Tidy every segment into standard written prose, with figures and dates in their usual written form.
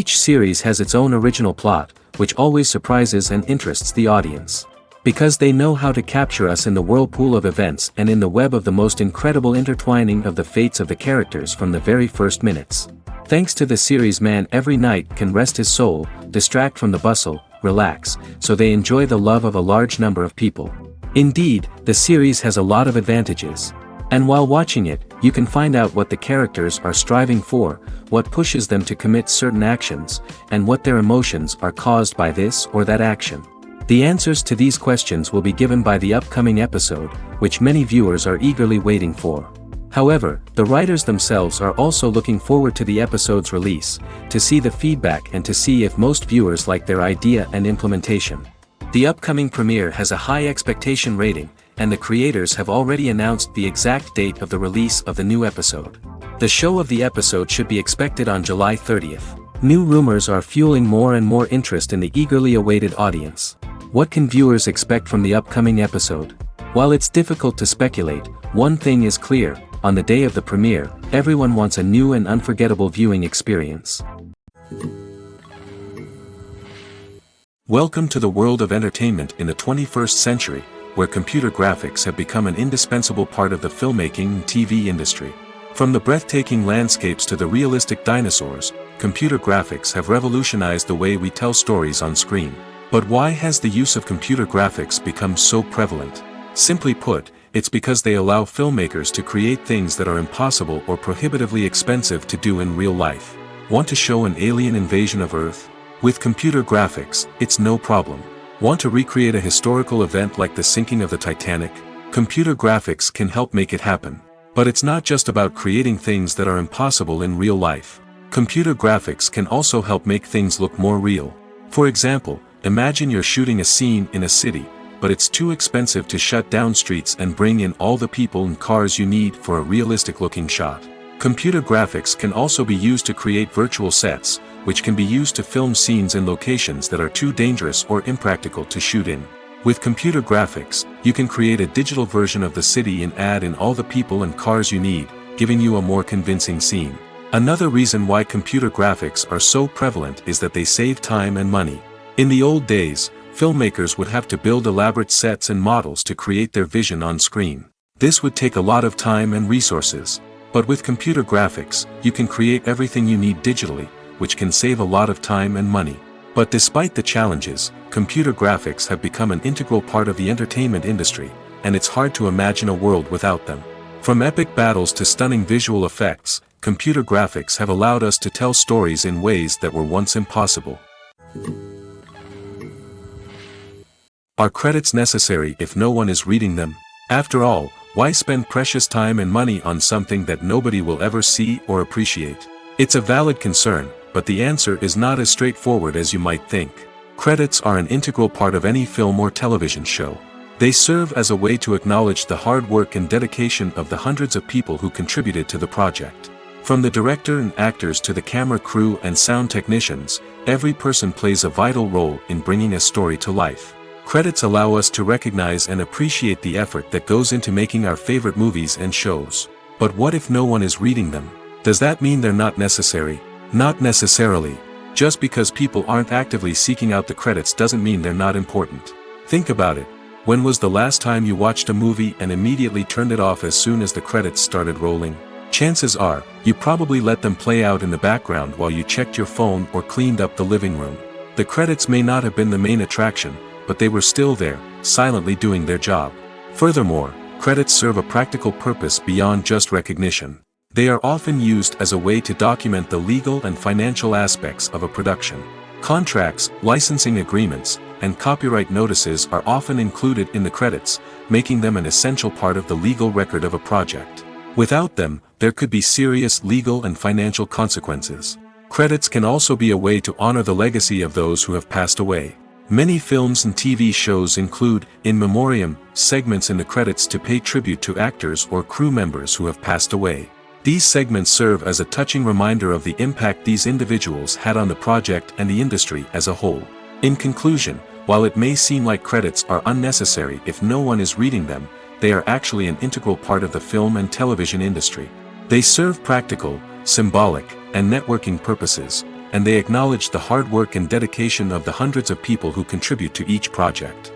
Each series has its own original plot, which always surprises and interests the audience. Because they know how to capture us in the whirlpool of events and in the web of the most incredible intertwining of the fates of the characters from the very first minutes. Thanks to the series, man every night can rest his soul, distract from the bustle, relax, so they enjoy the love of a large number of people. Indeed, the series has a lot of advantages. And while watching it, you can find out what the characters are striving for, what pushes them to commit certain actions, and what their emotions are caused by this or that action. The answers to these questions will be given by the upcoming episode, which many viewers are eagerly waiting for. However, the writers themselves are also looking forward to the episode's release, to see the feedback and to see if most viewers like their idea and implementation. The upcoming premiere has a high expectation rating, and the creators have already announced the exact date of the release of the new episode. The show of the episode should be expected on July 30th. New rumors are fueling more and more interest in the eagerly awaited audience. What can viewers expect from the upcoming episode? While it's difficult to speculate, one thing is clear: on the day of the premiere, everyone wants a new and unforgettable viewing experience. Welcome to the world of entertainment in the 21st century, where computer graphics have become an indispensable part of the filmmaking and TV industry. From the breathtaking landscapes to the realistic dinosaurs, computer graphics have revolutionized the way we tell stories on screen. But why has the use of computer graphics become so prevalent? Simply put, it's because they allow filmmakers to create things that are impossible or prohibitively expensive to do in real life. Want to show an alien invasion of Earth? With computer graphics, it's no problem. Want to recreate a historical event like the sinking of the Titanic? Computer graphics can help make it happen. But it's not just about creating things that are impossible in real life. Computer graphics can also help make things look more real. For example, imagine you're shooting a scene in a city, but it's too expensive to shut down streets and bring in all the people and cars you need for a realistic-looking shot. Computer graphics can also be used to create virtual sets, which can be used to film scenes in locations that are too dangerous or impractical to shoot in. With computer graphics, you can create a digital version of the city and add in all the people and cars you need, giving you a more convincing scene. Another reason why computer graphics are so prevalent is that they save time and money. In the old days, filmmakers would have to build elaborate sets and models to create their vision on screen. This would take a lot of time and resources. But with computer graphics, you can create everything you need digitally, which can save a lot of time and money. But despite the challenges, computer graphics have become an integral part of the entertainment industry, and it's hard to imagine a world without them. From epic battles to stunning visual effects, computer graphics have allowed us to tell stories in ways that were once impossible. Are credits necessary if no one is reading them? After all, why spend precious time and money on something that nobody will ever see or appreciate? It's a valid concern, but the answer is not as straightforward as you might think. Credits are an integral part of any film or television show. They serve as a way to acknowledge the hard work and dedication of the hundreds of people who contributed to the project. From the director and actors to the camera crew and sound technicians, every person plays a vital role in bringing a story to life. Credits allow us to recognize and appreciate the effort that goes into making our favorite movies and shows. But what if no one is reading them? Does that mean they're not necessary? Not necessarily. Just because people aren't actively seeking out the credits doesn't mean they're not important. Think about it. When was the last time you watched a movie and immediately turned it off as soon as the credits started rolling? Chances are, you probably let them play out in the background while you checked your phone or cleaned up the living room. The credits may not have been the main attraction, but they were still there, silently doing their job. Furthermore, credits serve a practical purpose beyond just recognition. They are often used as a way to document the legal and financial aspects of a production. Contracts, licensing agreements, and copyright notices are often included in the credits, making them an essential part of the legal record of a project. Without them, there could be serious legal and financial consequences. Credits can also be a way to honor the legacy of those who have passed away. Many films and TV shows include, in memoriam, segments in the credits to pay tribute to actors or crew members who have passed away. These segments serve as a touching reminder of the impact these individuals had on the project and the industry as a whole. In conclusion, while it may seem like credits are unnecessary if no one is reading them, they are actually an integral part of the film and television industry. They serve practical, symbolic, and networking purposes, and they acknowledge the hard work and dedication of the hundreds of people who contribute to each project.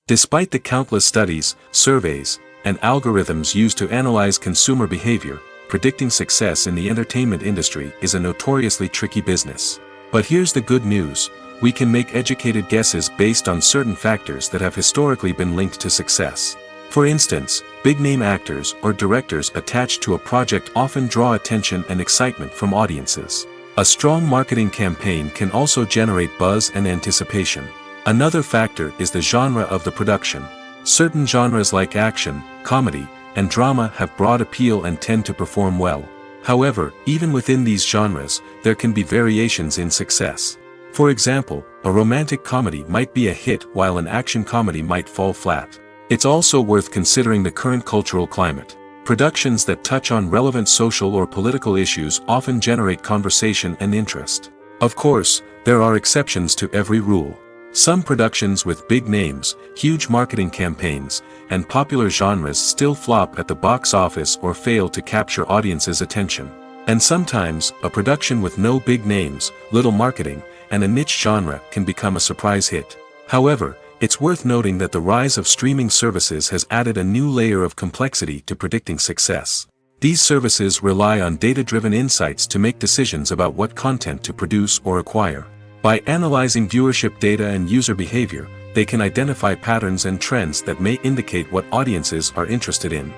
Despite the countless studies, surveys, and algorithms used to analyze consumer behavior, predicting success in the entertainment industry is a notoriously tricky business. But here's the good news: we can make educated guesses based on certain factors that have historically been linked to success. For instance, big-name actors or directors attached to a project often draw attention and excitement from audiences. A strong marketing campaign can also generate buzz and anticipation. Another factor is the genre of the production. Certain genres like action, comedy, and drama have broad appeal and tend to perform well. However, even within these genres, there can be variations in success. For example, a romantic comedy might be a hit while an action comedy might fall flat. It's also worth considering the current cultural climate. Productions that touch on relevant social or political issues often generate conversation and interest. Of course, there are exceptions to every rule. Some productions with big names, huge marketing campaigns, and popular genres still flop at the box office or fail to capture audiences' attention. And sometimes, a production with no big names, little marketing, and a niche genre can become a surprise hit. However, it's worth noting that the rise of streaming services has added a new layer of complexity to predicting success. These services rely on data-driven insights to make decisions about what content to produce or acquire. By analyzing viewership data and user behavior, they can identify patterns and trends that may indicate what audiences are interested in.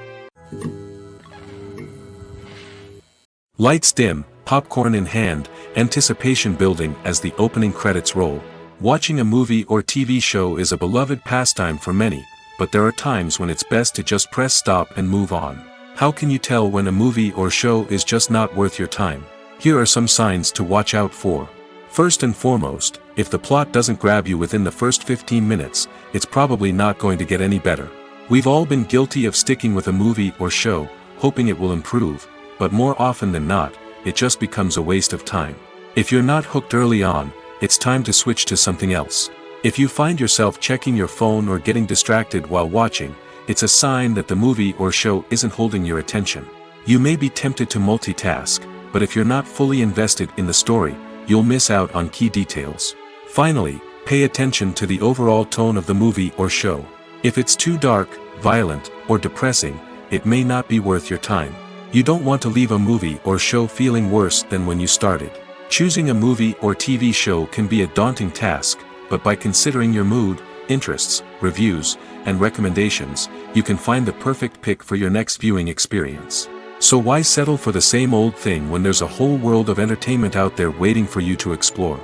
Lights dim, popcorn in hand, anticipation building as the opening credits roll. Watching a movie or TV show is a beloved pastime for many, but there are times when it's best to just press stop and move on. How can you tell when a movie or show is just not worth your time? Here are some signs to watch out for. First and foremost, if the plot doesn't grab you within the first 15 minutes, it's probably not going to get any better. We've all been guilty of sticking with a movie or show, hoping it will improve, but more often than not, it just becomes a waste of time. If you're not hooked early on, it's time to switch to something else. If you find yourself checking your phone or getting distracted while watching, it's a sign that the movie or show isn't holding your attention. You may be tempted to multitask, but if you're not fully invested in the story, you'll miss out on key details. Finally, pay attention to the overall tone of the movie or show. If it's too dark, violent, or depressing, it may not be worth your time. You don't want to leave a movie or show feeling worse than when you started. Choosing a movie or TV show can be a daunting task, but by considering your mood, interests, reviews, and recommendations, you can find the perfect pick for your next viewing experience. So why settle for the same old thing when there's a whole world of entertainment out there waiting for you to explore?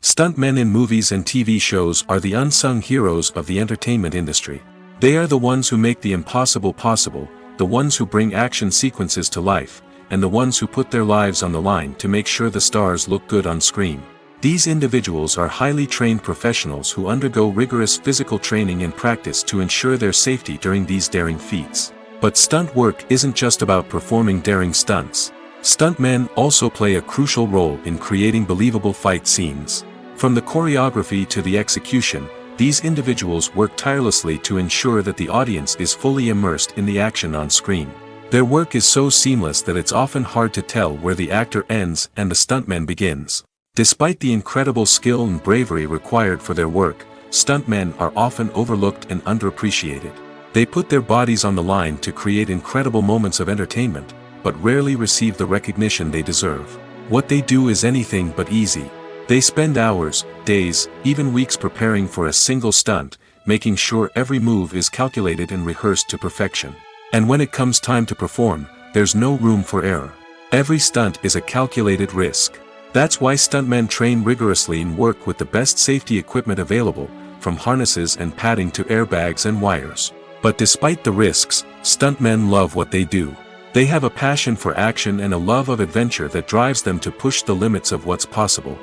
Stuntmen in movies and TV shows are the unsung heroes of the entertainment industry. They are the ones who make the impossible possible, the ones who bring action sequences to life, and the ones who put their lives on the line to make sure the stars look good on screen. These individuals are highly trained professionals who undergo rigorous physical training and practice to ensure their safety during these daring feats. But stunt work isn't just about performing daring stunts. Stuntmen also play a crucial role in creating believable fight scenes. From the choreography to the execution, these individuals work tirelessly to ensure that the audience is fully immersed in the action on screen. Their work is so seamless that it's often hard to tell where the actor ends and the stuntman begins. Despite the incredible skill and bravery required for their work, stuntmen are often overlooked and underappreciated. They put their bodies on the line to create incredible moments of entertainment, but rarely receive the recognition they deserve. What they do is anything but easy. They spend hours, days, even weeks preparing for a single stunt, making sure every move is calculated and rehearsed to perfection. And when it comes time to perform, there's no room for error. Every stunt is a calculated risk. That's why stuntmen train rigorously and work with the best safety equipment available, from harnesses and padding to airbags and wires. But despite the risks, stuntmen love what they do. They have a passion for action and a love of adventure that drives them to push the limits of what's possible.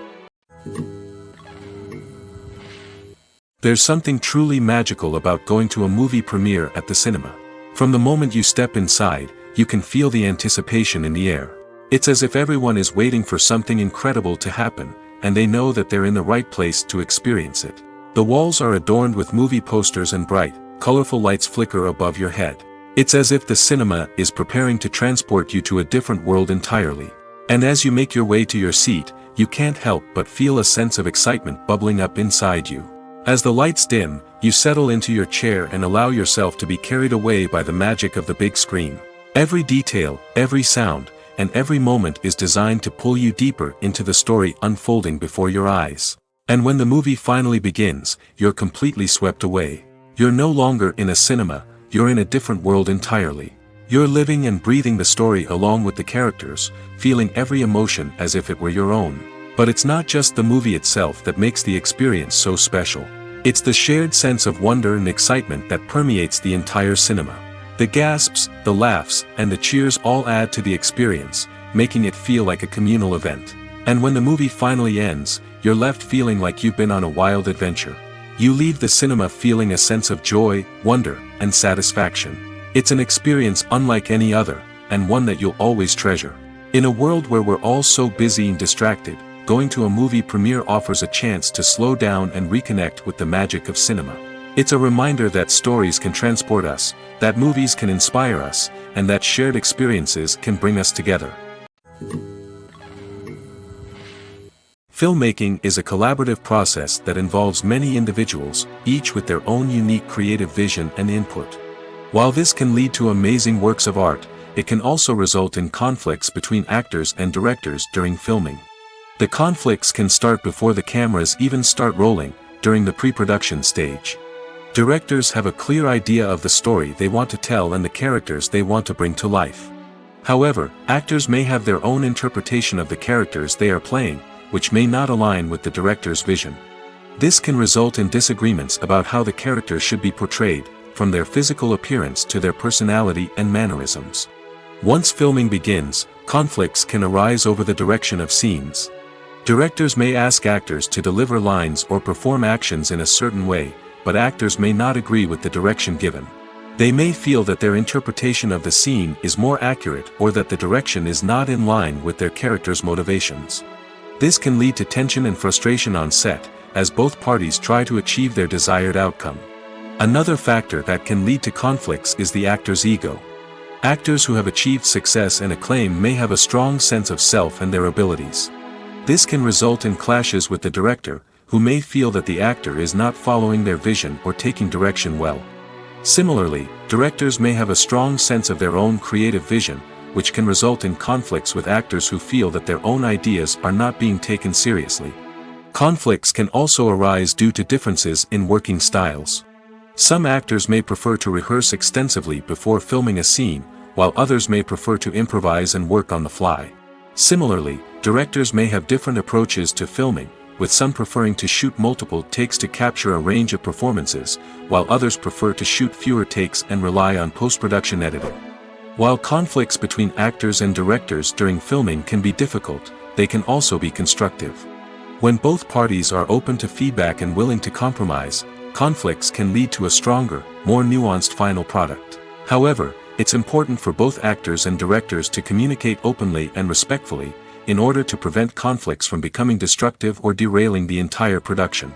There's something truly magical about going to a movie premiere at the cinema. From the moment you step inside, you can feel the anticipation in the air. It's as if everyone is waiting for something incredible to happen, and they know that they're in the right place to experience it. The walls are adorned with movie posters and bright, colorful lights flicker above your head. It's as if the cinema is preparing to transport you to a different world entirely. And as you make your way to your seat, you can't help but feel a sense of excitement bubbling up inside you. As the lights dim, you settle into your chair and allow yourself to be carried away by the magic of the big screen. Every detail, every sound, and every moment is designed to pull you deeper into the story unfolding before your eyes. And when the movie finally begins, you're completely swept away. You're no longer in a cinema, you're in a different world entirely. You're living and breathing the story along with the characters, feeling every emotion as if it were your own. But it's not just the movie itself that makes the experience so special. It's the shared sense of wonder and excitement that permeates the entire cinema. The gasps, the laughs, and the cheers all add to the experience, making it feel like a communal event. And when the movie finally ends, you're left feeling like you've been on a wild adventure. You leave the cinema feeling a sense of joy, wonder, and satisfaction. It's an experience unlike any other, and one that you'll always treasure. In a world where we're all so busy and distracted, going to a movie premiere offers a chance to slow down and reconnect with the magic of cinema. It's a reminder that stories can transport us, that movies can inspire us, and that shared experiences can bring us together. Filmmaking is a collaborative process that involves many individuals, each with their own unique creative vision and input. While this can lead to amazing works of art, it can also result in conflicts between actors and directors during filming. The conflicts can start before the cameras even start rolling, during the pre-production stage. Directors have a clear idea of the story they want to tell and the characters they want to bring to life. However, actors may have their own interpretation of the characters they are playing, which may not align with the director's vision. This can result in disagreements about how the characters should be portrayed, from their physical appearance to their personality and mannerisms. Once filming begins, conflicts can arise over the direction of scenes. Directors may ask actors to deliver lines or perform actions in a certain way, but actors may not agree with the direction given. They may feel that their interpretation of the scene is more accurate or that the direction is not in line with their character's motivations. This can lead to tension and frustration on set, as both parties try to achieve their desired outcome. Another factor that can lead to conflicts is the actor's ego. Actors who have achieved success and acclaim may have a strong sense of self and their abilities. This can result in clashes with the director, who may feel that the actor is not following their vision or taking direction well. Similarly, directors may have a strong sense of their own creative vision, which can result in conflicts with actors who feel that their own ideas are not being taken seriously. Conflicts can also arise due to differences in working styles. Some actors may prefer to rehearse extensively before filming a scene, while others may prefer to improvise and work on the fly. Similarly, directors may have different approaches to filming, with some preferring to shoot multiple takes to capture a range of performances, while others prefer to shoot fewer takes and rely on post-production editing. While conflicts between actors and directors during filming can be difficult, they can also be constructive. When both parties are open to feedback and willing to compromise, conflicts can lead to a stronger, more nuanced final product. However, it's important for both actors and directors to communicate openly and respectfully, in order to prevent conflicts from becoming destructive or derailing the entire production.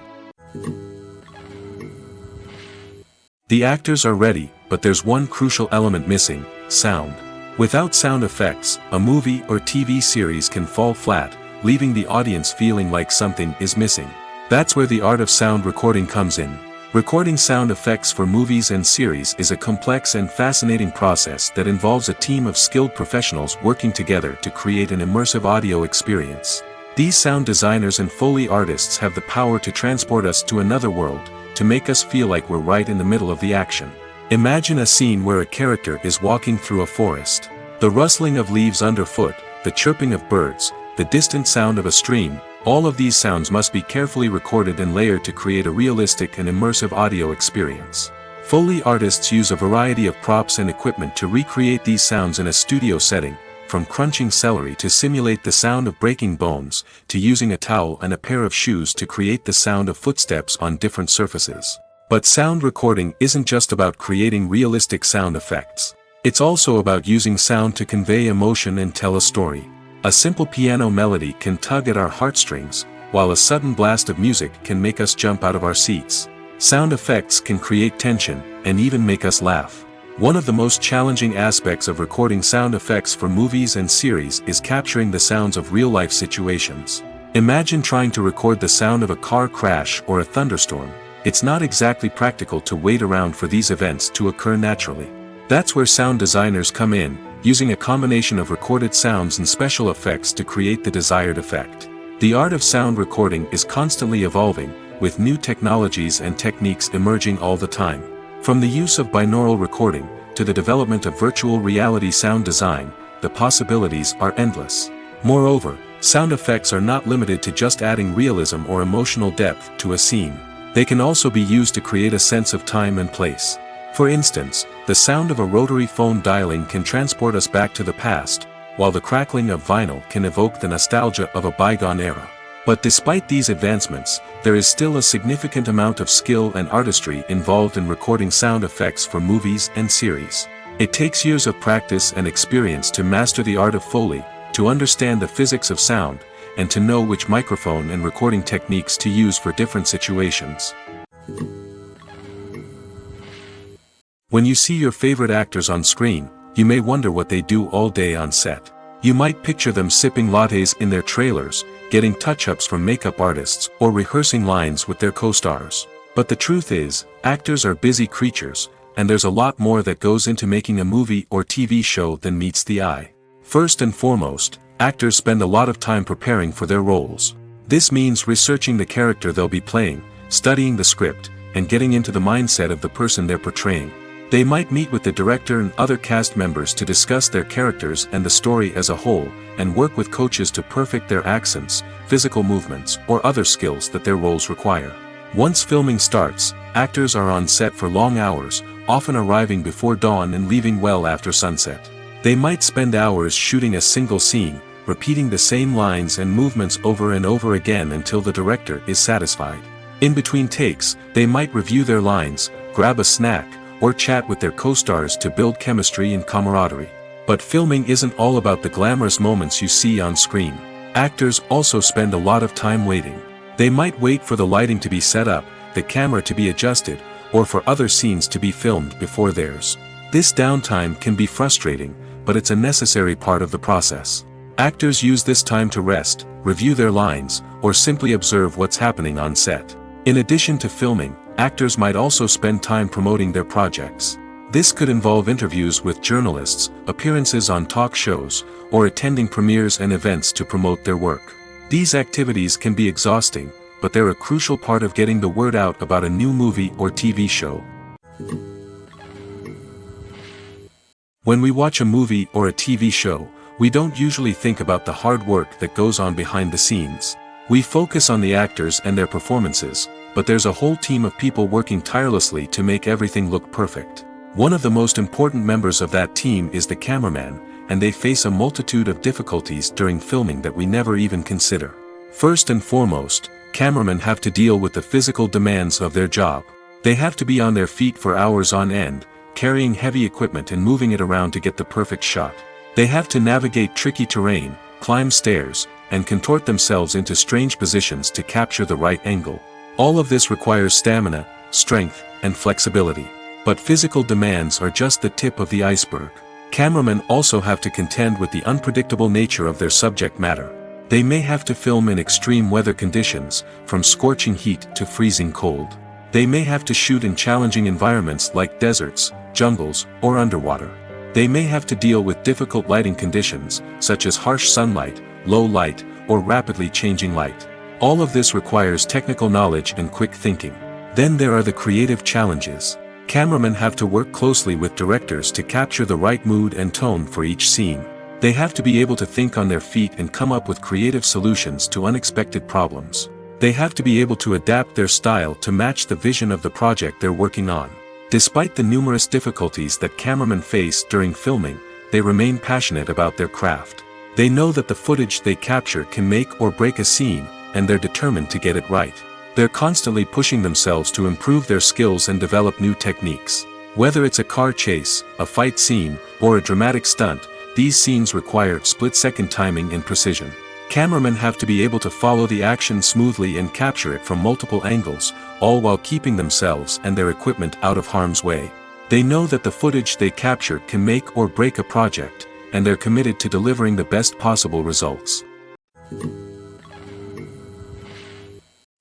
The actors are ready, but there's one crucial element missing: sound. Without sound effects, a movie or TV series can fall flat, leaving the audience feeling like something is missing. That's where the art of sound recording comes in. Recording sound effects for movies and series is a complex and fascinating process that involves a team of skilled professionals working together to create an immersive audio experience. These sound designers and Foley artists have the power to transport us to another world, to make us feel like we're right in the middle of the action. Imagine a scene where a character is walking through a forest. The rustling of leaves underfoot, the chirping of birds, the distant sound of a stream, all of these sounds must be carefully recorded and layered to create a realistic and immersive audio experience. Foley artists use a variety of props and equipment to recreate these sounds in a studio setting, from crunching celery to simulate the sound of breaking bones, to using a towel and a pair of shoes to create the sound of footsteps on different surfaces. But sound recording isn't just about creating realistic sound effects. It's also about using sound to convey emotion and tell a story. A simple piano melody can tug at our heartstrings, while a sudden blast of music can make us jump out of our seats. Sound effects can create tension, and even make us laugh. One of the most challenging aspects of recording sound effects for movies and series is capturing the sounds of real-life situations. Imagine trying to record the sound of a car crash or a thunderstorm. It's not exactly practical to wait around for these events to occur naturally. That's where sound designers come in, using a combination of recorded sounds and special effects to create the desired effect. The art of sound recording is constantly evolving, with new technologies and techniques emerging all the time. From the use of binaural recording, to the development of virtual reality sound design, the possibilities are endless. Moreover, sound effects are not limited to just adding realism or emotional depth to a scene. They can also be used to create a sense of time and place. For instance, the sound of a rotary phone dialing can transport us back to the past, while the crackling of vinyl can evoke the nostalgia of a bygone era. But despite these advancements, there is still a significant amount of skill and artistry involved in recording sound effects for movies and series. It takes years of practice and experience to master the art of Foley, to understand the physics of sound, and to know which microphone and recording techniques to use for different situations. When you see your favorite actors on screen, you may wonder what they do all day on set. You might picture them sipping lattes in their trailers, getting touch-ups from makeup artists, or rehearsing lines with their co-stars. But the truth is, actors are busy creatures, and there's a lot more that goes into making a movie or TV show than meets the eye. First and foremost, actors spend a lot of time preparing for their roles. This means researching the character they'll be playing, studying the script, and getting into the mindset of the person they're portraying. They might meet with the director and other cast members to discuss their characters and the story as a whole, and work with coaches to perfect their accents, physical movements, or other skills that their roles require. Once filming starts, actors are on set for long hours, often arriving before dawn and leaving well after sunset. They might spend hours shooting a single scene, repeating the same lines and movements over and over again until the director is satisfied. In between takes, they might review their lines, grab a snack, or chat with their co-stars to build chemistry and camaraderie. But filming isn't all about the glamorous moments you see on screen. Actors also spend a lot of time waiting. They might wait for the lighting to be set up, the camera to be adjusted, or for other scenes to be filmed before theirs. This downtime can be frustrating, but it's a necessary part of the process. Actors use this time to rest, review their lines, or simply observe what's happening on set. In addition to filming, actors might also spend time promoting their projects. This could involve interviews with journalists, appearances on talk shows, or attending premieres and events to promote their work. These activities can be exhausting, but they're a crucial part of getting the word out about a new movie or TV show. When we watch a movie or a TV show, we don't usually think about the hard work that goes on behind the scenes. We focus on the actors and their performances, but there's a whole team of people working tirelessly to make everything look perfect. One of the most important members of that team is the cameraman, and they face a multitude of difficulties during filming that we never even consider. First and foremost, cameramen have to deal with the physical demands of their job. They have to be on their feet for hours on end, carrying heavy equipment and moving it around to get the perfect shot. They have to navigate tricky terrain, climb stairs, and contort themselves into strange positions to capture the right angle. All of this requires stamina, strength, and flexibility. But physical demands are just the tip of the iceberg. Cameramen also have to contend with the unpredictable nature of their subject matter. They may have to film in extreme weather conditions, from scorching heat to freezing cold. They may have to shoot in challenging environments like deserts, jungles, or underwater. They may have to deal with difficult lighting conditions, such as harsh sunlight, low light, or rapidly changing light. All of this requires technical knowledge and quick thinking. Then there are the creative challenges. Cameramen have to work closely with directors to capture the right mood and tone for each scene. They have to be able to think on their feet and come up with creative solutions to unexpected problems. They have to be able to adapt their style to match the vision of the project they're working on. Despite the numerous difficulties that cameramen face during filming, they remain passionate about their craft. They know that the footage they capture can make or break a scene, and they're determined to get it right. They're constantly pushing themselves to improve their skills and develop new techniques. Whether it's a car chase, a fight scene, or a dramatic stunt, these scenes require split-second timing and precision. Cameramen have to be able to follow the action smoothly and capture it from multiple angles, all while keeping themselves and their equipment out of harm's way. They know that the footage they capture can make or break a project, and they're committed to delivering the best possible results.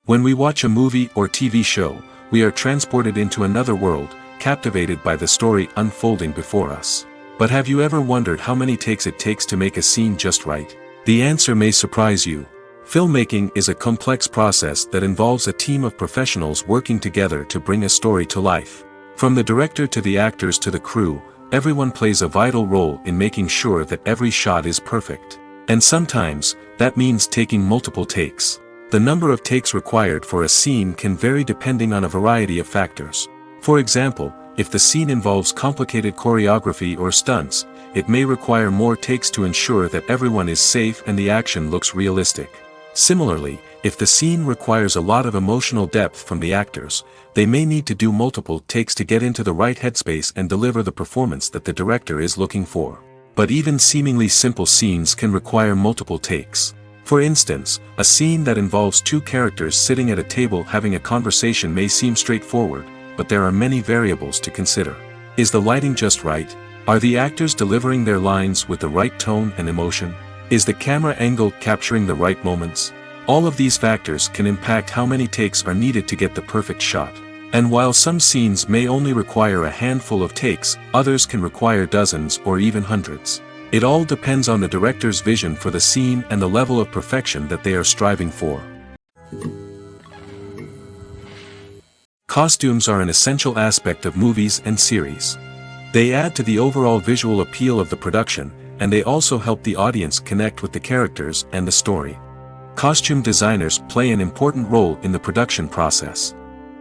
When we watch a movie or TV show, we are transported into another world, captivated by the story unfolding before us. But have you ever wondered how many takes it takes to make a scene just right? The answer may surprise you. Filmmaking is a complex process that involves a team of professionals working together to bring a story to life. From the director to the actors to the crew, everyone plays a vital role in making sure that every shot is perfect. And sometimes, that means taking multiple takes. The number of takes required for a scene can vary depending on a variety of factors. For example, if the scene involves complicated choreography or stunts, it may require more takes to ensure that everyone is safe and the action looks realistic. Similarly, if the scene requires a lot of emotional depth from the actors, they may need to do multiple takes to get into the right headspace and deliver the performance that the director is looking for. But even seemingly simple scenes can require multiple takes. For instance, a scene that involves two characters sitting at a table having a conversation may seem straightforward, but there are many variables to consider. Is the lighting just right? Are the actors delivering their lines with the right tone and emotion? Is the camera angle capturing the right moments? All of these factors can impact how many takes are needed to get the perfect shot. And while some scenes may only require a handful of takes, others can require dozens or even hundreds. It all depends on the director's vision for the scene and the level of perfection that they are striving for. Costumes are an essential aspect of movies and series. They add to the overall visual appeal of the production, and they also help the audience connect with the characters and the story. Costume designers play an important role in the production process.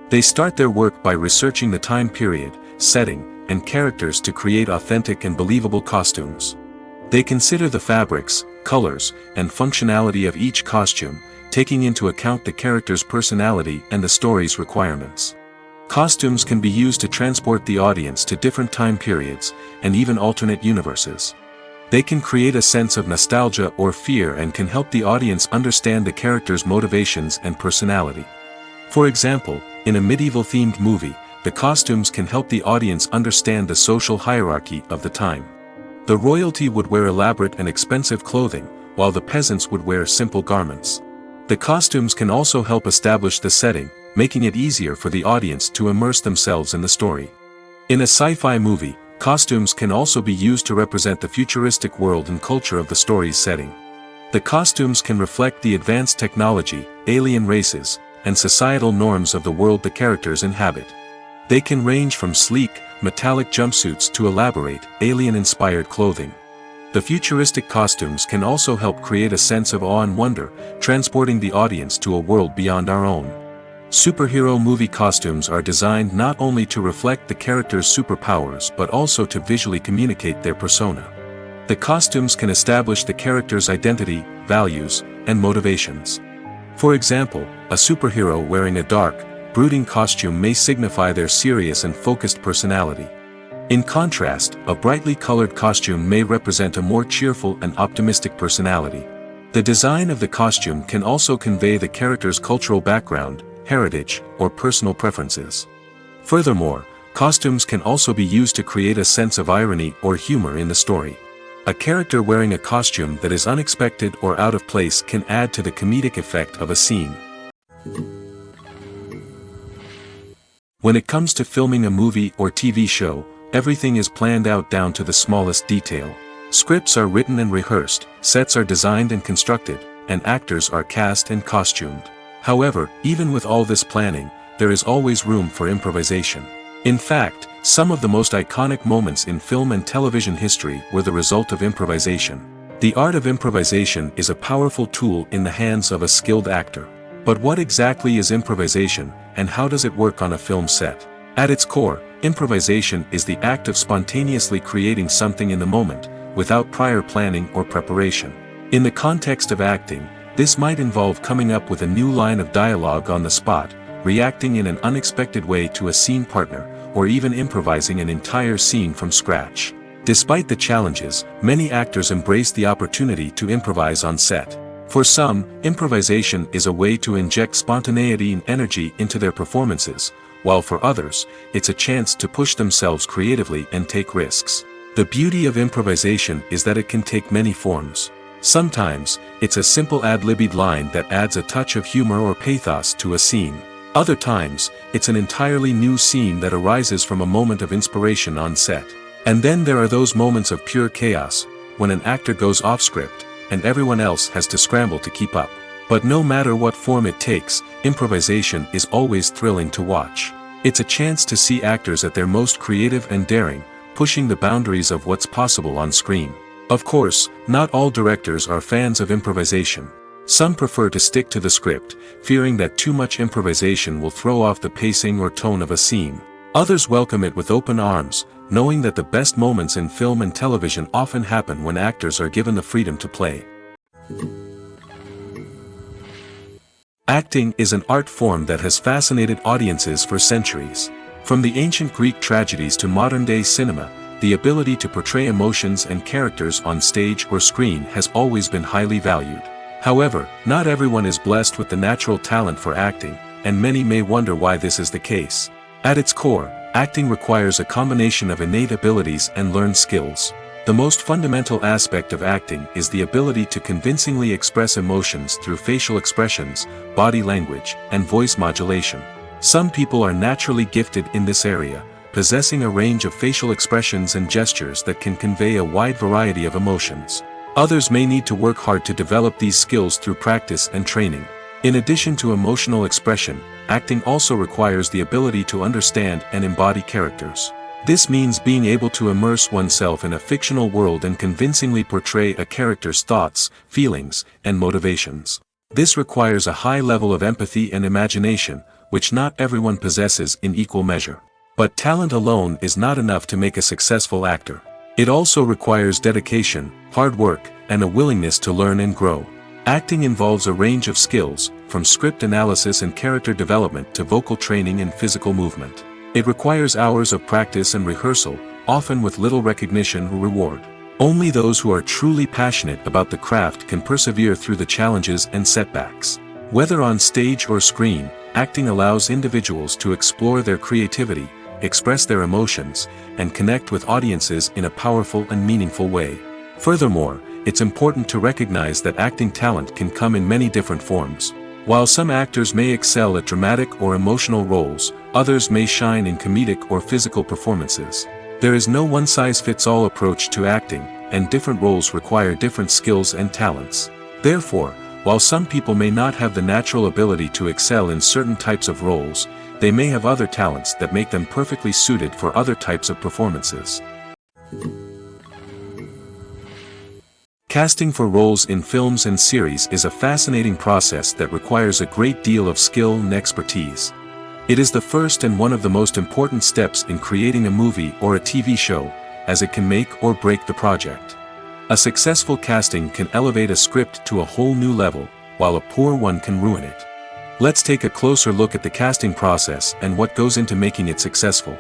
They start their work by researching the time period, setting, and characters to create authentic and believable costumes. They consider the fabrics, colors, and functionality of each costume, taking into account the character's personality and the story's requirements. Costumes can be used to transport the audience to different time periods, and even alternate universes. They can create a sense of nostalgia or fear and can help the audience understand the character's motivations and personality. For example, in a medieval-themed movie, the costumes can help the audience understand the social hierarchy of the time. The royalty would wear elaborate and expensive clothing, while the peasants would wear simple garments. The costumes can also help establish the setting, making it easier for the audience to immerse themselves in the story. In a sci-fi movie, costumes can also be used to represent the futuristic world and culture of the story's setting. The costumes can reflect the advanced technology, alien races, and societal norms of the world the characters inhabit. They can range from sleek, metallic jumpsuits to elaborate, alien-inspired clothing. The futuristic costumes can also help create a sense of awe and wonder, transporting the audience to a world beyond our own. Superhero movie costumes are designed not only to reflect the character's superpowers but also to visually communicate their persona. The costumes can establish the character's identity, values, and motivations. For example, a superhero wearing a dark, brooding costume may signify their serious and focused personality. In contrast, a brightly colored costume may represent a more cheerful and optimistic personality. The design of the costume can also convey the character's cultural background, heritage, or personal preferences. Furthermore, costumes can also be used to create a sense of irony or humor in the story. A character wearing a costume that is unexpected or out of place can add to the comedic effect of a scene. When it comes to filming a movie or TV show, everything is planned out down to the smallest detail. Scripts are written and rehearsed, sets are designed and constructed, and actors are cast and costumed. However, even with all this planning, there is always room for improvisation. In fact, some of the most iconic moments in film and television history were the result of improvisation. The art of improvisation is a powerful tool in the hands of a skilled actor. But what exactly is improvisation, and how does it work on a film set? At its core, improvisation is the act of spontaneously creating something in the moment, without prior planning or preparation. In the context of acting, this might involve coming up with a new line of dialogue on the spot, reacting in an unexpected way to a scene partner, or even improvising an entire scene from scratch. Despite the challenges, many actors embrace the opportunity to improvise on set. For some, improvisation is a way to inject spontaneity and energy into their performances, while for others, it's a chance to push themselves creatively and take risks. The beauty of improvisation is that it can take many forms. Sometimes, it's a simple ad-libbed line that adds a touch of humor or pathos to a scene. Other times, it's an entirely new scene that arises from a moment of inspiration on set. And then there are those moments of pure chaos, when an actor goes off script, and everyone else has to scramble to keep up. But no matter what form it takes, improvisation is always thrilling to watch. It's a chance to see actors at their most creative and daring, pushing the boundaries of what's possible on screen. Of course, not all directors are fans of improvisation. Some prefer to stick to the script, fearing that too much improvisation will throw off the pacing or tone of a scene. Others welcome it with open arms, knowing that the best moments in film and television often happen when actors are given the freedom to play. Acting is an art form that has fascinated audiences for centuries. From the ancient Greek tragedies to modern-day cinema, the ability to portray emotions and characters on stage or screen has always been highly valued. However, not everyone is blessed with the natural talent for acting, and many may wonder why this is the case. At its core, acting requires a combination of innate abilities and learned skills. The most fundamental aspect of acting is the ability to convincingly express emotions through facial expressions, body language, and voice modulation. Some people are naturally gifted in this area, possessing a range of facial expressions and gestures that can convey a wide variety of emotions. Others may need to work hard to develop these skills through practice and training. In addition to emotional expression, acting also requires the ability to understand and embody characters. This means being able to immerse oneself in a fictional world and convincingly portray a character's thoughts, feelings, and motivations. This requires a high level of empathy and imagination, which not everyone possesses in equal measure. But talent alone is not enough to make a successful actor. It also requires dedication, hard work, and a willingness to learn and grow. Acting involves a range of skills, from script analysis and character development to vocal training and physical movement. It requires hours of practice and rehearsal, often with little recognition or reward. Only those who are truly passionate about the craft can persevere through the challenges and setbacks. Whether on stage or screen, acting allows individuals to explore their creativity, express their emotions, and connect with audiences in a powerful and meaningful way. Furthermore, it's important to recognize that acting talent can come in many different forms. While some actors may excel at dramatic or emotional roles, others may shine in comedic or physical performances. There is no one-size-fits-all approach to acting, and different roles require different skills and talents. Therefore, while some people may not have the natural ability to excel in certain types of roles, they may have other talents that make them perfectly suited for other types of performances. Casting for roles in films and series is a fascinating process that requires a great deal of skill and expertise. It is the first and one of the most important steps in creating a movie or a TV show, as it can make or break the project. A successful casting can elevate a script to a whole new level, while a poor one can ruin it. Let's take a closer look at the casting process and what goes into making it successful.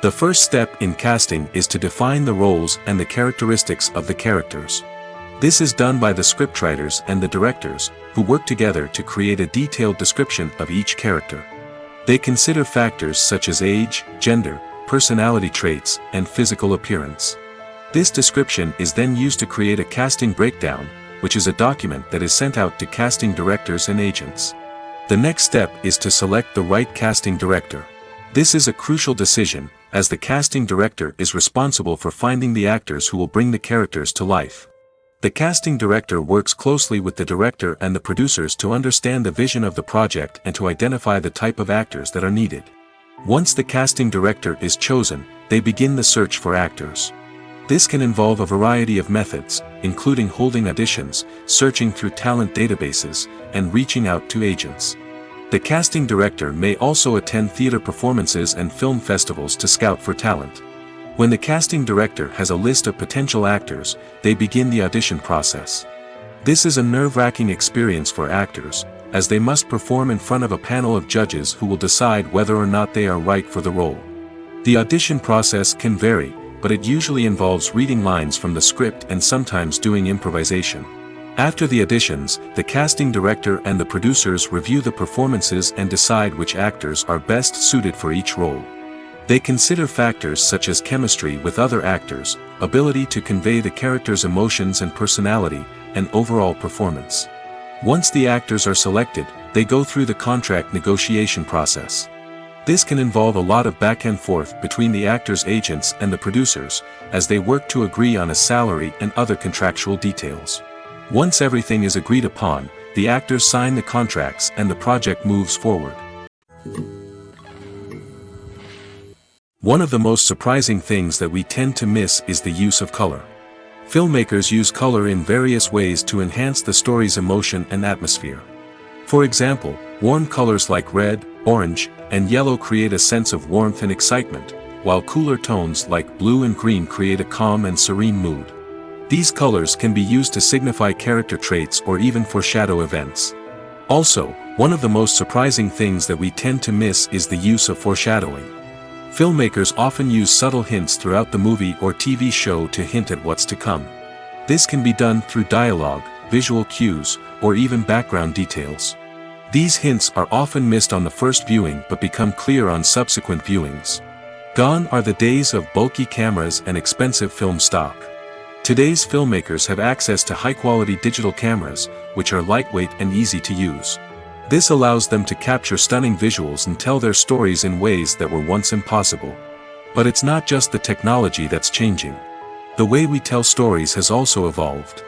The first step in casting is to define the roles and the characteristics of the characters. This is done by the scriptwriters and the directors, who work together to create a detailed description of each character. They consider factors such as age, gender, personality traits, and physical appearance. This description is then used to create a casting breakdown, which is a document that is sent out to casting directors and agents. The next step is to select the right casting director. This is a crucial decision, as the casting director is responsible for finding the actors who will bring the characters to life. The casting director works closely with the director and the producers to understand the vision of the project and to identify the type of actors that are needed. Once the casting director is chosen, they begin the search for actors. This can involve a variety of methods, including holding auditions, searching through talent databases, and reaching out to agents. The casting director may also attend theater performances and film festivals to scout for talent. When the casting director has a list of potential actors, they begin the audition process. This is a nerve-wracking experience for actors, as they must perform in front of a panel of judges who will decide whether or not they are right for the role. The audition process can vary, but it usually involves reading lines from the script and sometimes doing improvisation. After the auditions, the casting director and the producers review the performances and decide which actors are best suited for each role. They consider factors such as chemistry with other actors, ability to convey the character's emotions and personality, and overall performance. Once the actors are selected, they go through the contract negotiation process. This can involve a lot of back and forth between the actors' agents and the producers, as they work to agree on a salary and other contractual details. Once everything is agreed upon, the actors sign the contracts and the project moves forward. One of the most surprising things that we tend to miss is the use of color. Filmmakers use color in various ways to enhance the story's emotion and atmosphere. For example, warm colors like red, orange, and yellow create a sense of warmth and excitement, while cooler tones like blue and green create a calm and serene mood. These colors can be used to signify character traits or even foreshadow events. Also, one of the most surprising things that we tend to miss is the use of foreshadowing. Filmmakers often use subtle hints throughout the movie or TV show to hint at what's to come. This can be done through dialogue, visual cues, or even background details. These hints are often missed on the first viewing but become clear on subsequent viewings. Gone are the days of bulky cameras and expensive film stock. Today's filmmakers have access to high-quality digital cameras, which are lightweight and easy to use. This allows them to capture stunning visuals and tell their stories in ways that were once impossible. But it's not just the technology that's changing. The way we tell stories has also evolved.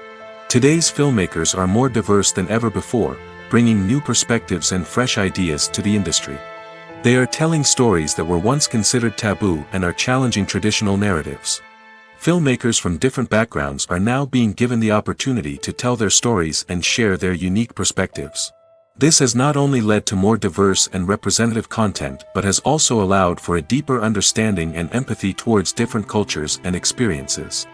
Today's filmmakers are more diverse than ever before, bringing new perspectives and fresh ideas to the industry. They are telling stories that were once considered taboo and are challenging traditional narratives. Filmmakers from different backgrounds are now being given the opportunity to tell their stories and share their unique perspectives. This has not only led to more diverse and representative content but has also allowed for a deeper understanding and empathy towards different cultures and experiences.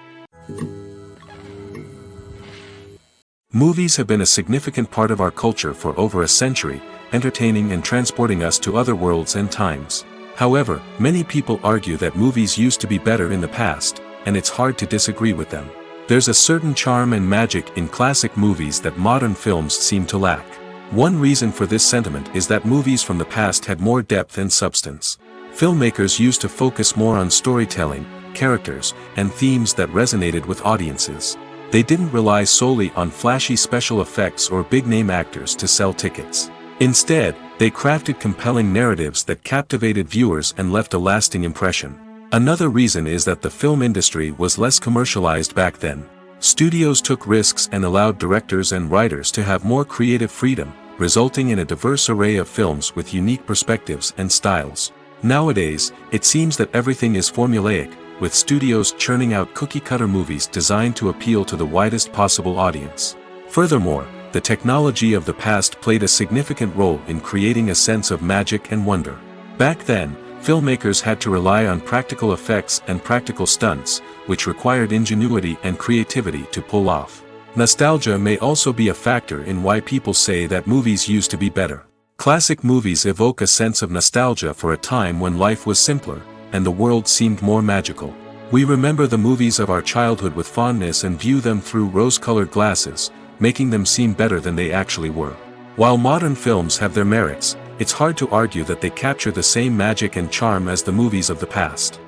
Movies have been a significant part of our culture for over a century, entertaining and transporting us to other worlds and times. However, many people argue that movies used to be better in the past, and it's hard to disagree with them. There's a certain charm and magic in classic movies that modern films seem to lack. One reason for this sentiment is that movies from the past had more depth and substance. Filmmakers used to focus more on storytelling, characters, and themes that resonated with audiences. They didn't rely solely on flashy special effects or big-name actors to sell tickets. Instead, they crafted compelling narratives that captivated viewers and left a lasting impression. Another reason is that the film industry was less commercialized back then. Studios took risks and allowed directors and writers to have more creative freedom, resulting in a diverse array of films with unique perspectives and styles. Nowadays, it seems that everything is formulaic, with studios churning out cookie-cutter movies designed to appeal to the widest possible audience. Furthermore, the technology of the past played a significant role in creating a sense of magic and wonder. Back then, filmmakers had to rely on practical effects and practical stunts, which required ingenuity and creativity to pull off. Nostalgia may also be a factor in why people say that movies used to be better. Classic movies evoke a sense of nostalgia for a time when life was simpler, and the world seemed more magical. We remember the movies of our childhood with fondness and view them through rose-colored glasses, making them seem better than they actually were. While modern films have their merits, it's hard to argue that they capture the same magic and charm as the movies of the past.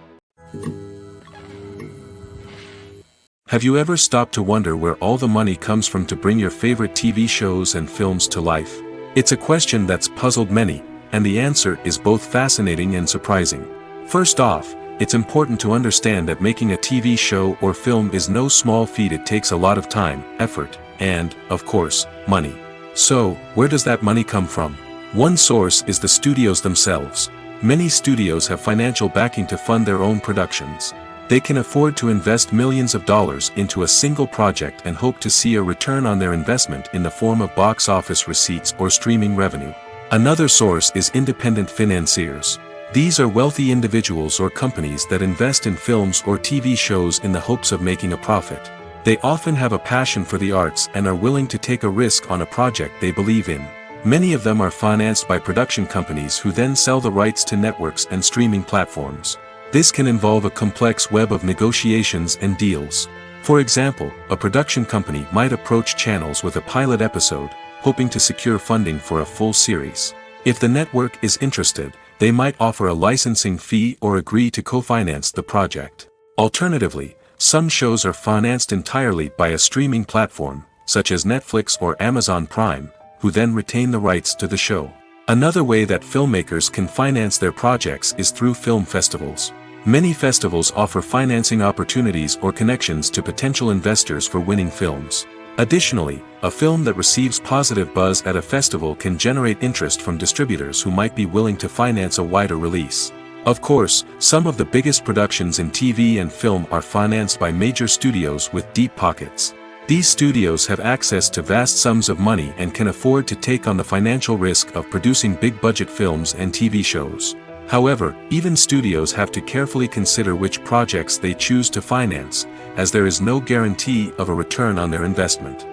Have you ever stopped to wonder where all the money comes from to bring your favorite TV shows and films to life? It's a question that's puzzled many, and the answer is both fascinating and surprising. First off, it's important to understand that making a TV show or film is no small feat. It takes a lot of time, effort, and, of course, money. So, where does that money come from? One source is the studios themselves. Many studios have financial backing to fund their own productions. They can afford to invest millions of dollars into a single project and hope to see a return on their investment in the form of box office receipts or streaming revenue. Another source is independent financiers. These are wealthy individuals or companies that invest in films or TV shows in the hopes of making a profit. They often have a passion for the arts and are willing to take a risk on a project they believe in. Many of them are financed by production companies who then sell the rights to networks and streaming platforms. This can involve a complex web of negotiations and deals. For example, a production company might approach channels with a pilot episode, hoping to secure funding for a full series. If the network is interested, they might offer a licensing fee or agree to co-finance the project. Alternatively, some shows are financed entirely by a streaming platform, such as Netflix or Amazon Prime, who then retain the rights to the show. Another way that filmmakers can finance their projects is through film festivals. Many festivals offer financing opportunities or connections to potential investors for winning films. Additionally, a film that receives positive buzz at a festival can generate interest from distributors who might be willing to finance a wider release. Of course, some of the biggest productions in TV and film are financed by major studios with deep pockets. These studios have access to vast sums of money and can afford to take on the financial risk of producing big-budget films and TV shows. However, even studios have to carefully consider which projects they choose to finance, as there is no guarantee of a return on their investment.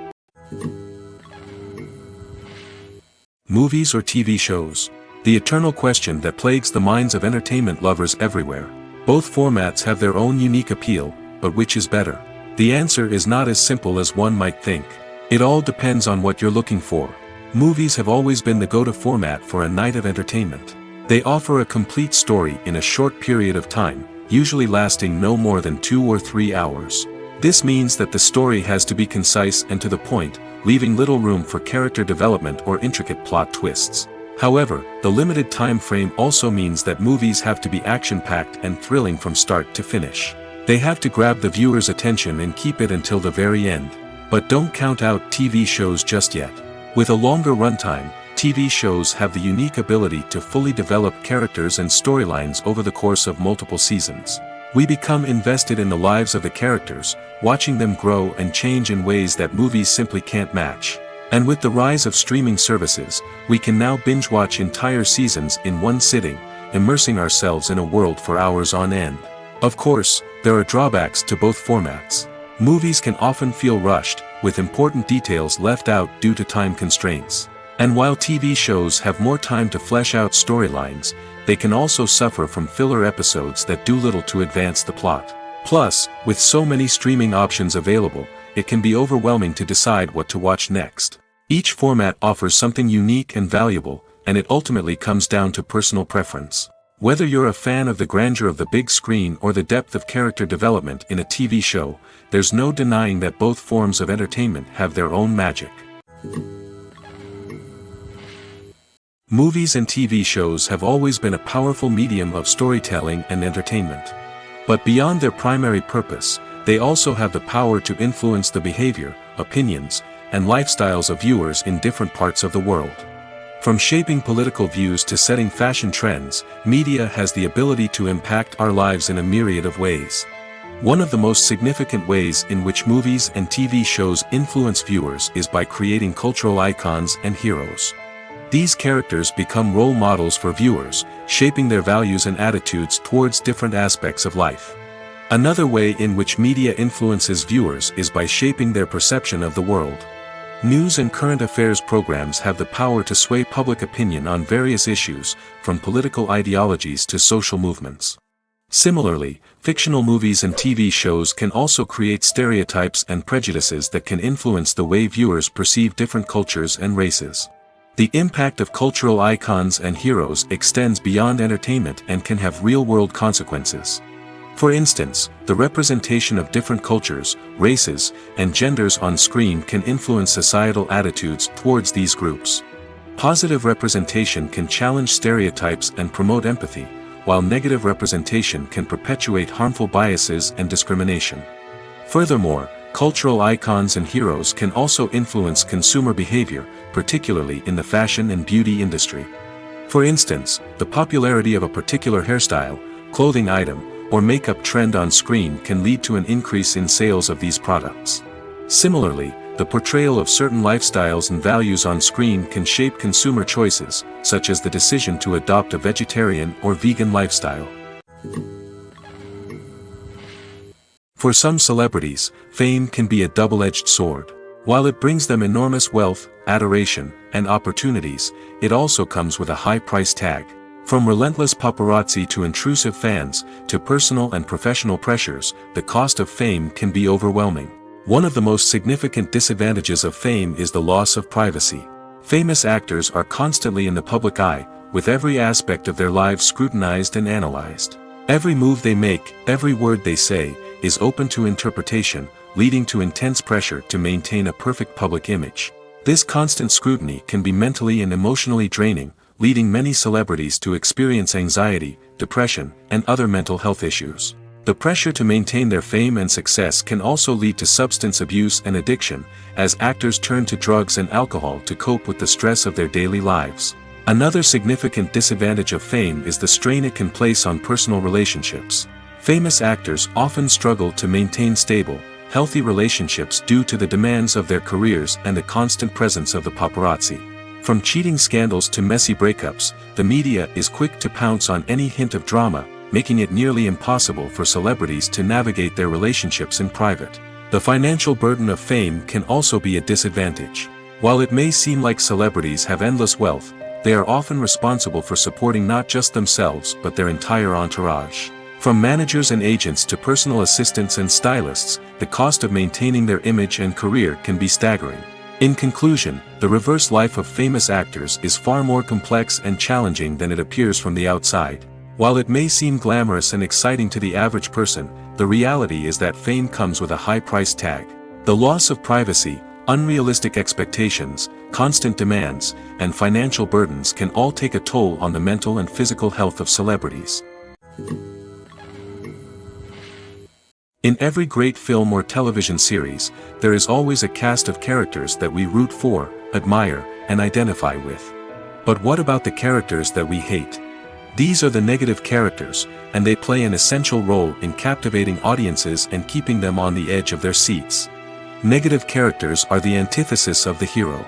Movies or TV shows? The eternal question that plagues the minds of entertainment lovers everywhere. Both formats have their own unique appeal, but which is better? The answer is not as simple as one might think. It all depends on what you're looking for. Movies have always been the go-to format for a night of entertainment. They offer a complete story in a short period of time, usually lasting no more than 2 or 3 hours. This means that the story has to be concise and to the point, leaving little room for character development or intricate plot twists. However, the limited time frame also means that movies have to be action-packed and thrilling from start to finish. They have to grab the viewer's attention and keep it until the very end. But don't count out TV shows just yet. With a longer runtime, TV shows have the unique ability to fully develop characters and storylines over the course of multiple seasons. We become invested in the lives of the characters, watching them grow and change in ways that movies simply can't match. And with the rise of streaming services, we can now binge-watch entire seasons in one sitting, immersing ourselves in a world for hours on end. Of course, there are drawbacks to both formats. Movies can often feel rushed, with important details left out due to time constraints. And while TV shows have more time to flesh out storylines, they can also suffer from filler episodes that do little to advance the plot. Plus, with so many streaming options available, it can be overwhelming to decide what to watch next. Each format offers something unique and valuable, and it ultimately comes down to personal preference. Whether you're a fan of the grandeur of the big screen or the depth of character development in a TV show, there's no denying that both forms of entertainment have their own magic. Movies and TV shows have always been a powerful medium of storytelling and entertainment. But beyond their primary purpose, they also have the power to influence the behavior, opinions, and lifestyles of viewers in different parts of the world. From shaping political views to setting fashion trends, media has the ability to impact our lives in a myriad of ways. One of the most significant ways in which movies and TV shows influence viewers is by creating cultural icons and heroes. These characters become role models for viewers, shaping their values and attitudes towards different aspects of life. Another way in which media influences viewers is by shaping their perception of the world. News and current affairs programs have the power to sway public opinion on various issues, from political ideologies to social movements. Similarly, fictional movies and TV shows can also create stereotypes and prejudices that can influence the way viewers perceive different cultures and races. The impact of cultural icons and heroes extends beyond entertainment and can have real-world consequences. For instance, the representation of different cultures, races, and genders on screen can influence societal attitudes towards these groups. Positive representation can challenge stereotypes and promote empathy, while negative representation can perpetuate harmful biases and discrimination. Furthermore, cultural icons and heroes can also influence consumer behavior, particularly in the fashion and beauty industry. For instance, the popularity of a particular hairstyle, clothing item, or makeup trend on screen can lead to an increase in sales of these products. Similarly, the portrayal of certain lifestyles and values on screen can shape consumer choices, such as the decision to adopt a vegetarian or vegan lifestyle. For some celebrities, fame can be a double-edged sword. While it brings them enormous wealth, adoration, and opportunities, it also comes with a high price tag. From relentless paparazzi to intrusive fans, to personal and professional pressures, the cost of fame can be overwhelming. One of the most significant disadvantages of fame is the loss of privacy. Famous actors are constantly in the public eye, with every aspect of their lives scrutinized and analyzed. Every move they make, every word they say, is open to interpretation, leading to intense pressure to maintain a perfect public image. This constant scrutiny can be mentally and emotionally draining, leading many celebrities to experience anxiety, depression, and other mental health issues. The pressure to maintain their fame and success can also lead to substance abuse and addiction, as actors turn to drugs and alcohol to cope with the stress of their daily lives. Another significant disadvantage of fame is the strain it can place on personal relationships. Famous actors often struggle to maintain stable, healthy relationships due to the demands of their careers and the constant presence of the paparazzi. From cheating scandals to messy breakups, the media is quick to pounce on any hint of drama, making it nearly impossible for celebrities to navigate their relationships in private. The financial burden of fame can also be a disadvantage. While it may seem like celebrities have endless wealth, they are often responsible for supporting not just themselves but their entire entourage. From managers and agents to personal assistants and stylists, the cost of maintaining their image and career can be staggering. In conclusion, the reverse life of famous actors is far more complex and challenging than it appears from the outside. While it may seem glamorous and exciting to the average person, the reality is that fame comes with a high price tag. The loss of privacy, unrealistic expectations, constant demands, and financial burdens can all take a toll on the mental and physical health of celebrities. In every great film or television series, there is always a cast of characters that we root for, admire, and identify with. But what about the characters that we hate? These are the negative characters, and they play an essential role in captivating audiences and keeping them on the edge of their seats. Negative characters are the antithesis of the hero.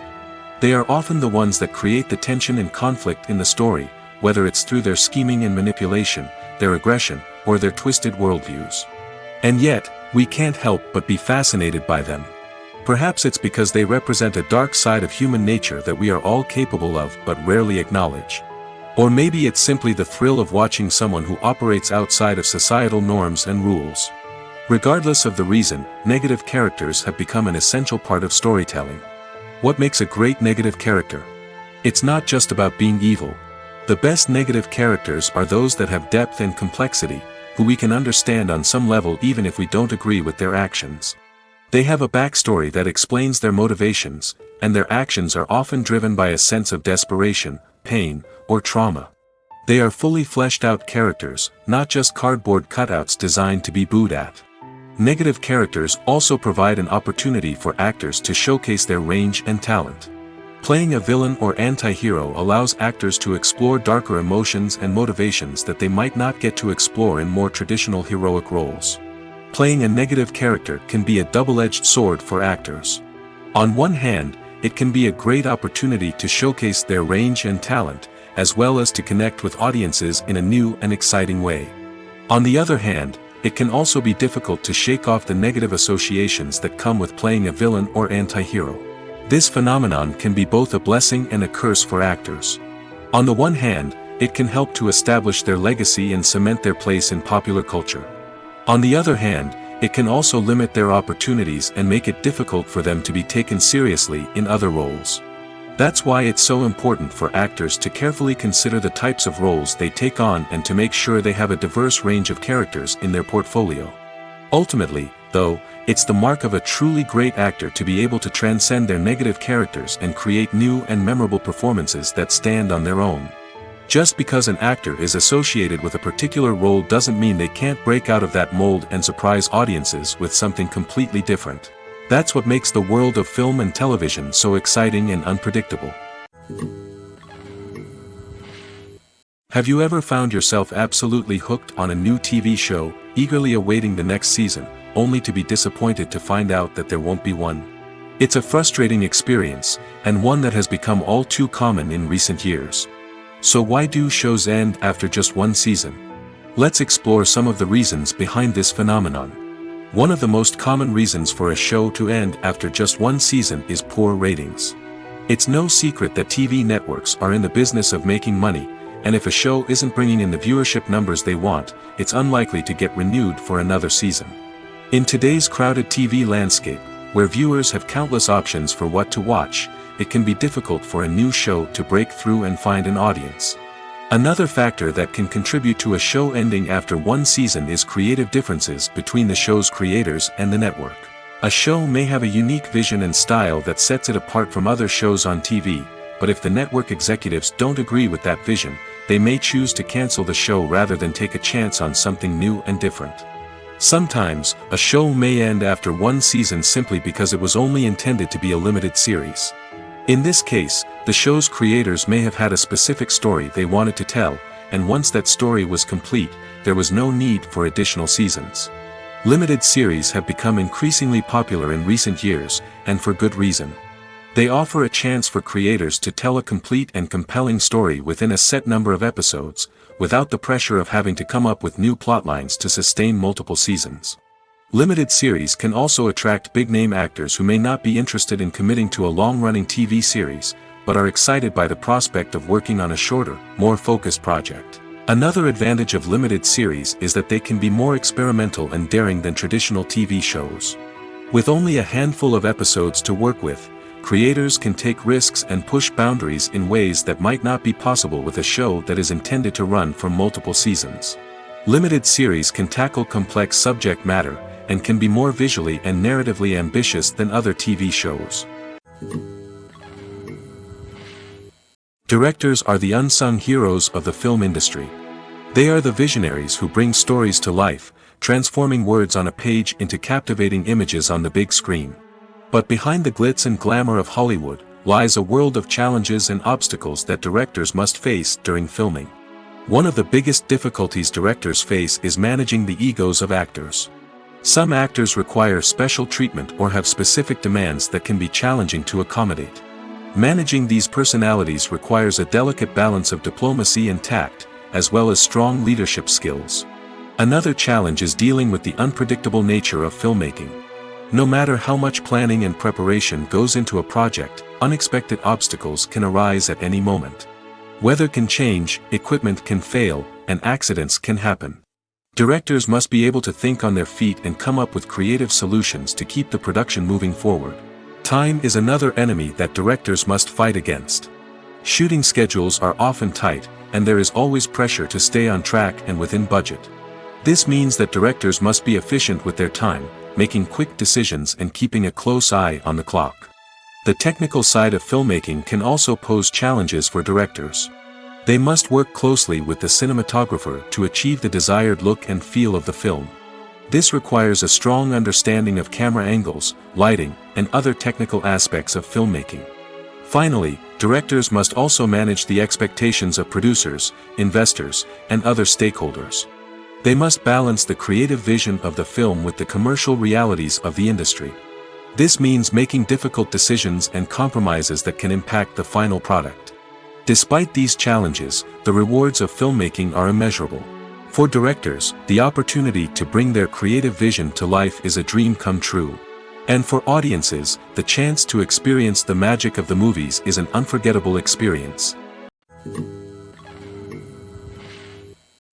They are often the ones that create the tension and conflict in the story, whether it's through their scheming and manipulation, their aggression, or their twisted worldviews. And yet, we can't help but be fascinated by them. Perhaps it's because they represent a dark side of human nature that we are all capable of but rarely acknowledge. Or maybe it's simply the thrill of watching someone who operates outside of societal norms and rules. Regardless of the reason, negative characters have become an essential part of storytelling. What makes a great negative character? It's not just about being evil. The best negative characters are those that have depth and complexity, who we can understand on some level even if we don't agree with their actions. They have a backstory that explains their motivations, and their actions are often driven by a sense of desperation, pain, or trauma. They are fully fleshed out characters, not just cardboard cutouts designed to be booed at. Negative characters also provide an opportunity for actors to showcase their range and talent. Playing a villain or anti-hero allows actors to explore darker emotions and motivations that they might not get to explore in more traditional heroic roles. Playing a negative character can be a double-edged sword for actors. On one hand, it can be a great opportunity to showcase their range and talent, as well as to connect with audiences in a new and exciting way. On the other hand, it can also be difficult to shake off the negative associations that come with playing a villain or anti-hero. This phenomenon can be both a blessing and a curse for actors. On the one hand, it can help to establish their legacy and cement their place in popular culture. On the other hand, it can also limit their opportunities and make it difficult for them to be taken seriously in other roles. That's why it's so important for actors to carefully consider the types of roles they take on and to make sure they have a diverse range of characters in their portfolio. Ultimately, though, it's the mark of a truly great actor to be able to transcend their negative characters and create new and memorable performances that stand on their own. Just because an actor is associated with a particular role doesn't mean they can't break out of that mold and surprise audiences with something completely different. That's what makes the world of film and television so exciting and unpredictable. Have you ever found yourself absolutely hooked on a new TV show, eagerly awaiting the next season, only to be disappointed to find out that there won't be one? It's a frustrating experience, and one that has become all too common in recent years. So why do shows end after just one season? Let's explore some of the reasons behind this phenomenon. One of the most common reasons for a show to end after just one season is poor ratings. It's no secret that TV networks are in the business of making money, and if a show isn't bringing in the viewership numbers they want, it's unlikely to get renewed for another season. In today's crowded TV landscape, where viewers have countless options for what to watch, it can be difficult for a new show to break through and find an audience. Another factor that can contribute to a show ending after one season is creative differences between the show's creators and the network. A show may have a unique vision and style that sets it apart from other shows on TV, but if the network executives don't agree with that vision, they may choose to cancel the show rather than take a chance on something new and different. Sometimes, a show may end after one season simply because it was only intended to be a limited series. In this case, the show's creators may have had a specific story they wanted to tell, and once that story was complete, there was no need for additional seasons. Limited series have become increasingly popular in recent years, and for good reason. They offer a chance for creators to tell a complete and compelling story within a set number of episodes, without the pressure of having to come up with new plotlines to sustain multiple seasons. Limited series can also attract big-name actors who may not be interested in committing to a long-running TV series, but are excited by the prospect of working on a shorter, more focused project. Another advantage of limited series is that they can be more experimental and daring than traditional TV shows. With only a handful of episodes to work with, creators can take risks and push boundaries in ways that might not be possible with a show that is intended to run for multiple seasons. Limited series can tackle complex subject matter, and can be more visually and narratively ambitious than other TV shows. Directors are the unsung heroes of the film industry. They are the visionaries who bring stories to life, transforming words on a page into captivating images on the big screen. But behind the glitz and glamour of Hollywood, lies a world of challenges and obstacles that directors must face during filming. One of the biggest difficulties directors face is managing the egos of actors. Some actors require special treatment or have specific demands that can be challenging to accommodate. Managing these personalities requires a delicate balance of diplomacy and tact, as well as strong leadership skills. Another challenge is dealing with the unpredictable nature of filmmaking. No matter how much planning and preparation goes into a project, unexpected obstacles can arise at any moment. Weather can change, equipment can fail, and accidents can happen. Directors must be able to think on their feet and come up with creative solutions to keep the production moving forward. Time is another enemy that directors must fight against. Shooting schedules are often tight, and there is always pressure to stay on track and within budget. This means that directors must be efficient with their time, making quick decisions and keeping a close eye on the clock. The technical side of filmmaking can also pose challenges for directors. They must work closely with the cinematographer to achieve the desired look and feel of the film. This requires a strong understanding of camera angles, lighting, and other technical aspects of filmmaking. Finally, directors must also manage the expectations of producers, investors, and other stakeholders. They must balance the creative vision of the film with the commercial realities of the industry. This means making difficult decisions and compromises that can impact the final product. Despite these challenges, the rewards of filmmaking are immeasurable. For directors, the opportunity to bring their creative vision to life is a dream come true. And for audiences, the chance to experience the magic of the movies is an unforgettable experience.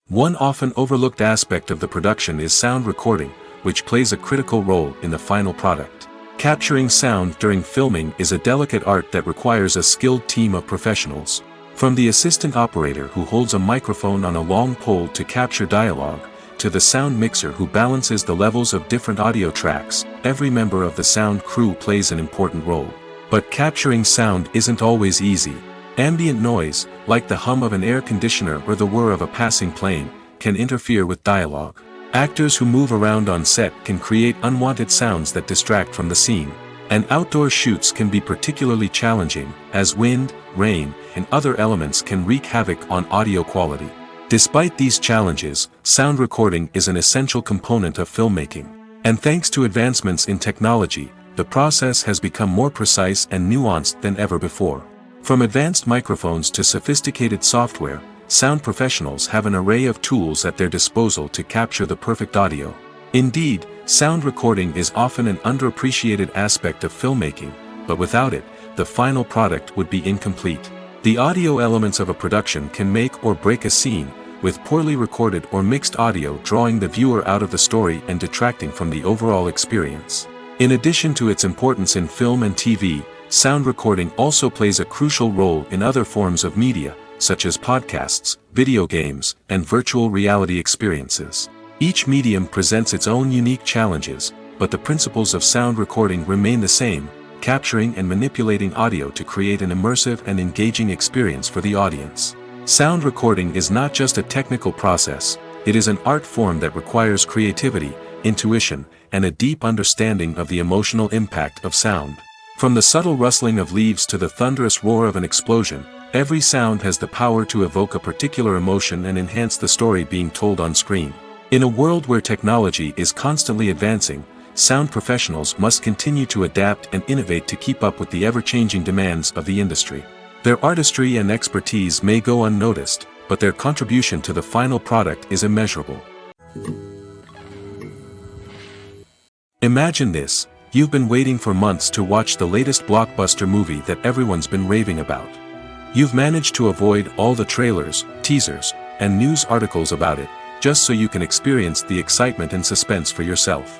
One often overlooked aspect of the production is sound recording, which plays a critical role in the final product. Capturing sound during filming is a delicate art that requires a skilled team of professionals. From the assistant operator who holds a microphone on a long pole to capture dialogue, to the sound mixer who balances the levels of different audio tracks, every member of the sound crew plays an important role. But capturing sound isn't always easy. Ambient noise, like the hum of an air conditioner or the whir of a passing plane, can interfere with dialogue. Actors who move around on set can create unwanted sounds that distract from the scene. And outdoor shoots can be particularly challenging, as wind, rain, and other elements can wreak havoc on audio quality. Despite these challenges, sound recording is an essential component of filmmaking. And thanks to advancements in technology, the process has become more precise and nuanced than ever before. From advanced microphones to sophisticated software, sound professionals have an array of tools at their disposal to capture the perfect audio. Indeed, sound recording is often an underappreciated aspect of filmmaking, but without it, the final product would be incomplete. The audio elements of a production can make or break a scene, with poorly recorded or mixed audio drawing the viewer out of the story and detracting from the overall experience. In addition to its importance in film and TV, sound recording also plays a crucial role in other forms of media, such as podcasts, video games, and virtual reality experiences. Each medium presents its own unique challenges, but the principles of sound recording remain the same, capturing and manipulating audio to create an immersive and engaging experience for the audience. Sound recording is not just a technical process, it is an art form that requires creativity, intuition, and a deep understanding of the emotional impact of sound. From the subtle rustling of leaves to the thunderous roar of an explosion, every sound has the power to evoke a particular emotion and enhance the story being told on screen. In a world where technology is constantly advancing, sound professionals must continue to adapt and innovate to keep up with the ever-changing demands of the industry. Their artistry and expertise may go unnoticed, but their contribution to the final product is immeasurable. Imagine this: you've been waiting for months to watch the latest blockbuster movie that everyone's been raving about. You've managed to avoid all the trailers, teasers, and news articles about it, just so you can experience the excitement and suspense for yourself.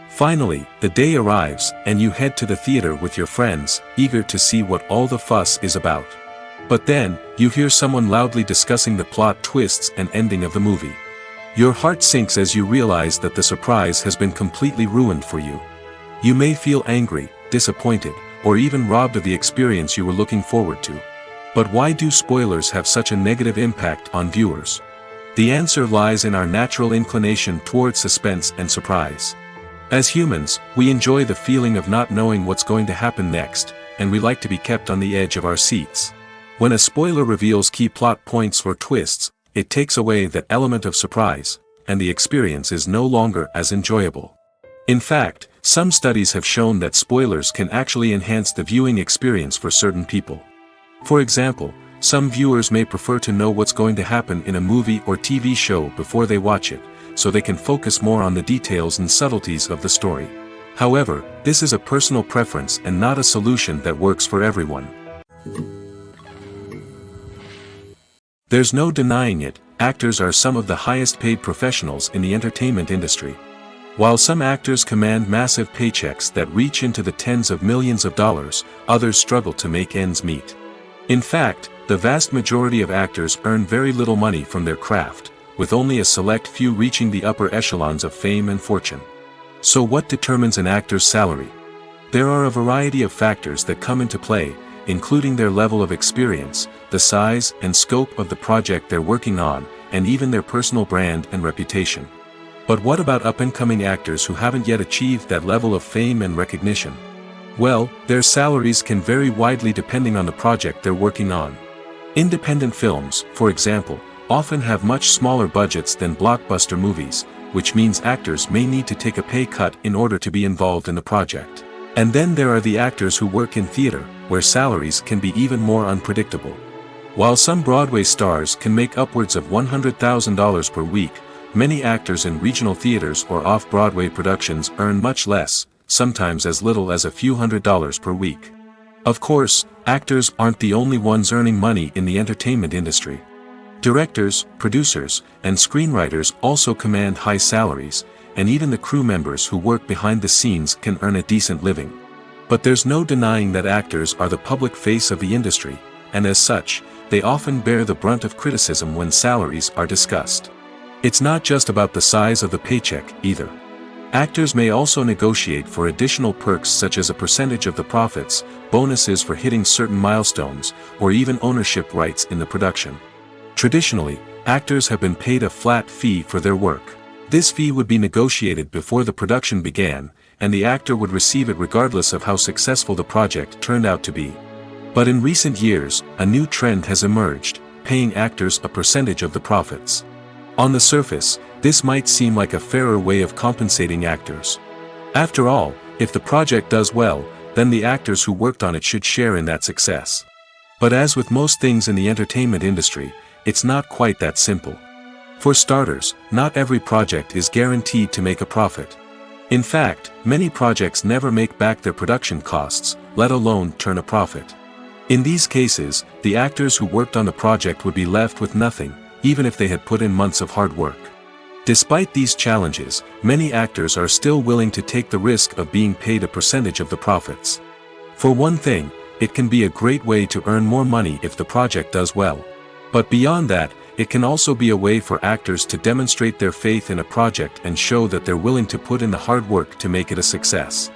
Finally, the day arrives, and you head to the theater with your friends, eager to see what all the fuss is about. But then, you hear someone loudly discussing the plot twists and ending of the movie. Your heart sinks as you realize that the surprise has been completely ruined for you. You may feel angry, disappointed, or even robbed of the experience you were looking forward to. But why do spoilers have such a negative impact on viewers? The answer lies in our natural inclination toward suspense and surprise. As humans, we enjoy the feeling of not knowing what's going to happen next, and we like to be kept on the edge of our seats. When a spoiler reveals key plot points or twists, it takes away that element of surprise, and the experience is no longer as enjoyable. In fact, some studies have shown that spoilers can actually enhance the viewing experience for certain people. For example, some viewers may prefer to know what's going to happen in a movie or TV show before they watch it, so they can focus more on the details and subtleties of the story. However, this is a personal preference and not a solution that works for everyone. There's no denying it, actors are some of the highest paid professionals in the entertainment industry. While some actors command massive paychecks that reach into the tens of millions of dollars, others struggle to make ends meet. In fact, the vast majority of actors earn very little money from their craft, with only a select few reaching the upper echelons of fame and fortune. So what determines an actor's salary? There are a variety of factors that come into play, including their level of experience, the size and scope of the project they're working on, and even their personal brand and reputation. But what about up-and-coming actors who haven't yet achieved that level of fame and recognition? Well, their salaries can vary widely depending on the project they're working on. Independent films, for example, often have much smaller budgets than blockbuster movies, which means actors may need to take a pay cut in order to be involved in the project. And then there are the actors who work in theater, where salaries can be even more unpredictable. While some Broadway stars can make upwards of $100,000 per week, many actors in regional theaters or off-Broadway productions earn much less, sometimes as little as a few $100s per week. Of course, actors aren't the only ones earning money in the entertainment industry. Directors, producers, and screenwriters also command high salaries, and even the crew members who work behind the scenes can earn a decent living. But there's no denying that actors are the public face of the industry, and as such, they often bear the brunt of criticism when salaries are discussed. It's not just about the size of the paycheck, either. Actors may also negotiate for additional perks such as a percentage of the profits, bonuses for hitting certain milestones, or even ownership rights in the production. Traditionally, actors have been paid a flat fee for their work. This fee would be negotiated before the production began, and the actor would receive it regardless of how successful the project turned out to be. But in recent years, a new trend has emerged, paying actors a percentage of the profits. On the surface, this might seem like a fairer way of compensating actors. After all, if the project does well, then the actors who worked on it should share in that success. But as with most things in the entertainment industry, it's not quite that simple. For starters, not every project is guaranteed to make a profit. In fact, many projects never make back their production costs, let alone turn a profit. In these cases, the actors who worked on the project would be left with nothing, even if they had put in months of hard work. Despite these challenges, many actors are still willing to take the risk of being paid a percentage of the profits. For one thing, it can be a great way to earn more money if the project does well. But beyond that, it can also be a way for actors to demonstrate their faith in a project and show that they're willing to put in the hard work to make it a success.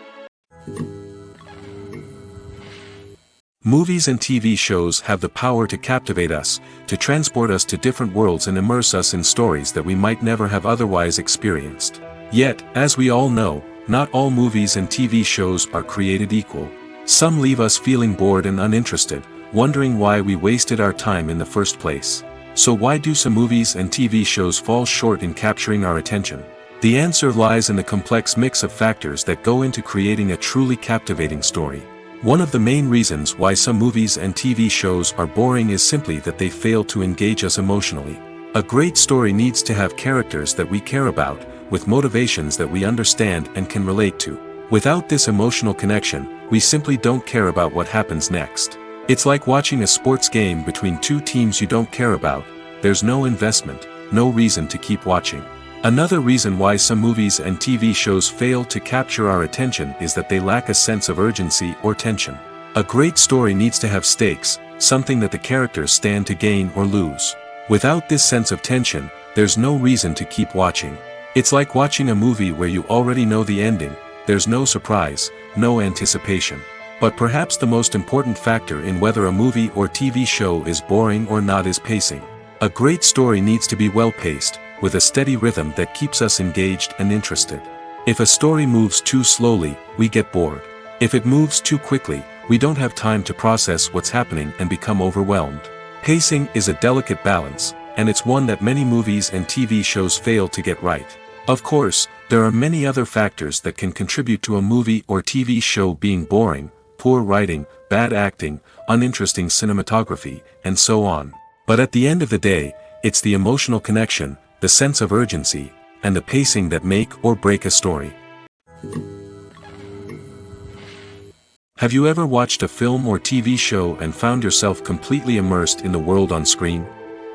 Movies and TV shows have the power to captivate us, to transport us to different worlds and immerse us in stories that we might never have otherwise experienced. Yet, as we all know, not all movies and TV shows are created equal. Some leave us feeling bored and uninterested, wondering why we wasted our time in the first place. So why do some movies and TV shows fall short in capturing our attention? The answer lies in the complex mix of factors that go into creating a truly captivating story. One of the main reasons why some movies and TV shows are boring is simply that they fail to engage us emotionally. A great story needs to have characters that we care about, with motivations that we understand and can relate to. Without this emotional connection, we simply don't care about what happens next. It's like watching a sports game between two teams you don't care about. There's no investment, no reason to keep watching. Another reason why some movies and TV shows fail to capture our attention is that they lack a sense of urgency or tension. A great story needs to have stakes, something that the characters stand to gain or lose. Without this sense of tension, there's no reason to keep watching. It's like watching a movie where you already know the ending. There's no surprise, no anticipation. But perhaps the most important factor in whether a movie or TV show is boring or not is pacing. A great story needs to be well-paced, with a steady rhythm that keeps us engaged and interested. If a story moves too slowly, we get bored. If it moves too quickly, we don't have time to process what's happening and become overwhelmed. Pacing is a delicate balance, and it's one that many movies and TV shows fail to get right. Of course, there are many other factors that can contribute to a movie or TV show being boring: poor writing, bad acting, uninteresting cinematography, and so on. But at the end of the day, it's the emotional connection, the sense of urgency, and the pacing that make or break a story. Have you ever watched a film or TV show and found yourself completely immersed in the world on screen?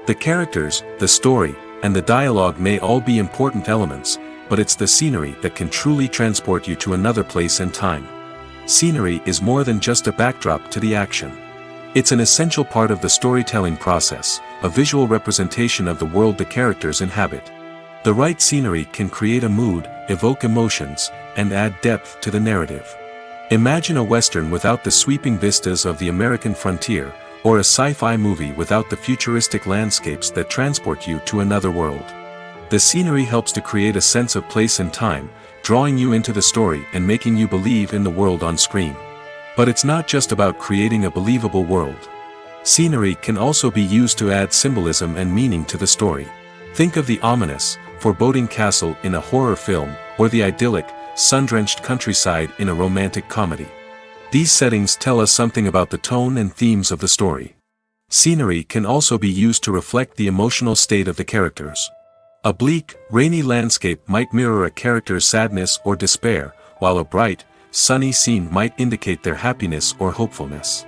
The characters, the story, and the dialogue may all be important elements, but it's the scenery that can truly transport you to another place and time. Scenery is more than just a backdrop to the action. It's an essential part of the storytelling process, a visual representation of the world the characters inhabit. The right scenery can create a mood, evoke emotions, and add depth to the narrative. Imagine a Western without the sweeping vistas of the American frontier, or a sci-fi movie without the futuristic landscapes that transport you to another world. The scenery helps to create a sense of place and time, drawing you into the story and making you believe in the world on screen. But it's not just about creating a believable world. Scenery can also be used to add symbolism and meaning to the story. Think of the ominous, foreboding castle in a horror film, or the idyllic, sun-drenched countryside in a romantic comedy. These settings tell us something about the tone and themes of the story. Scenery can also be used to reflect the emotional state of the characters. A bleak, rainy landscape might mirror a character's sadness or despair, while a bright, sunny scene might indicate their happiness or hopefulness.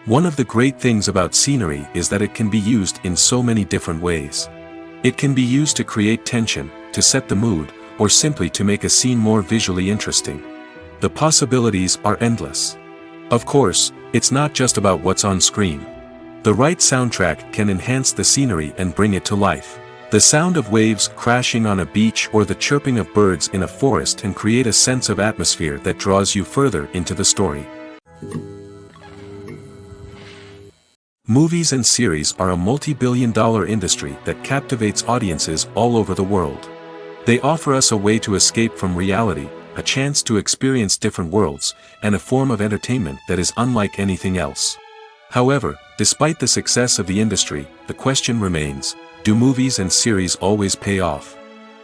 One of the great things about scenery is that it can be used in so many different ways. It can be used to create tension, to set the mood, or simply to make a scene more visually interesting. The possibilities are endless. Of course, it's not just about what's on screen. The right soundtrack can enhance the scenery and bring it to life. The sound of waves crashing on a beach or the chirping of birds in a forest can create a sense of atmosphere that draws you further into the story. Movies and series are a multi-billion-dollar industry that captivates audiences all over the world. They offer us a way to escape from reality, a chance to experience different worlds, and a form of entertainment that is unlike anything else. However, despite the success of the industry, the question remains: do movies and series always pay off?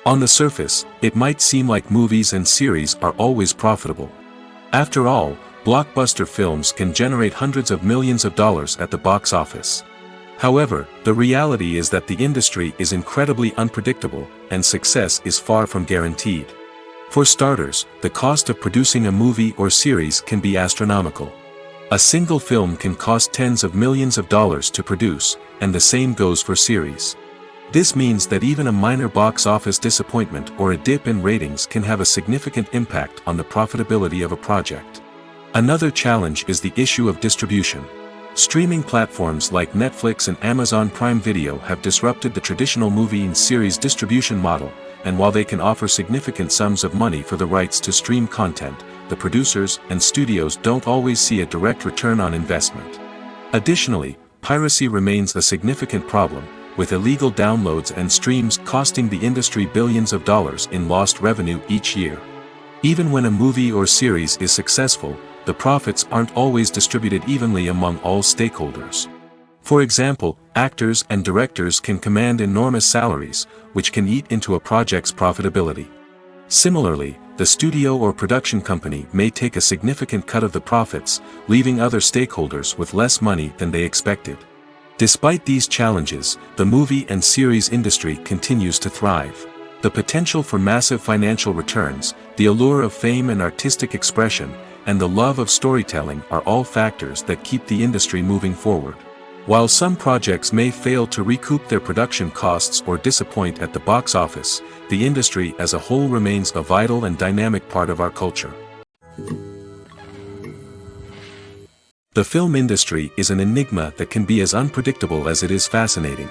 On the surface, it might seem like movies and series are always profitable. After all, blockbuster films can generate hundreds of millions of dollars at the box office. However, the reality is that the industry is incredibly unpredictable, and success is far from guaranteed. For starters, the cost of producing a movie or series can be astronomical. A single film can cost tens of millions of dollars to produce, and the same goes for series. This means that even a minor box office disappointment or a dip in ratings can have a significant impact on the profitability of a project. Another challenge is the issue of distribution. Streaming platforms like Netflix and Amazon Prime Video have disrupted the traditional movie and series distribution model, and while they can offer significant sums of money for the rights to stream content, the producers and studios don't always see a direct return on investment. Additionally, piracy remains a significant problem, with illegal downloads and streams costing the industry billions of dollars in lost revenue each year. Even when a movie or series is successful, the profits aren't always distributed evenly among all stakeholders. For example, actors and directors can command enormous salaries, which can eat into a project's profitability. Similarly, the studio or production company may take a significant cut of the profits, leaving other stakeholders with less money than they expected. Despite these challenges, the movie and series industry continues to thrive. The potential for massive financial returns, the allure of fame and artistic expression, and the love of storytelling are all factors that keep the industry moving forward. While some projects may fail to recoup their production costs or disappoint at the box office, the industry as a whole remains a vital and dynamic part of our culture. The film industry is an enigma that can be as unpredictable as it is fascinating.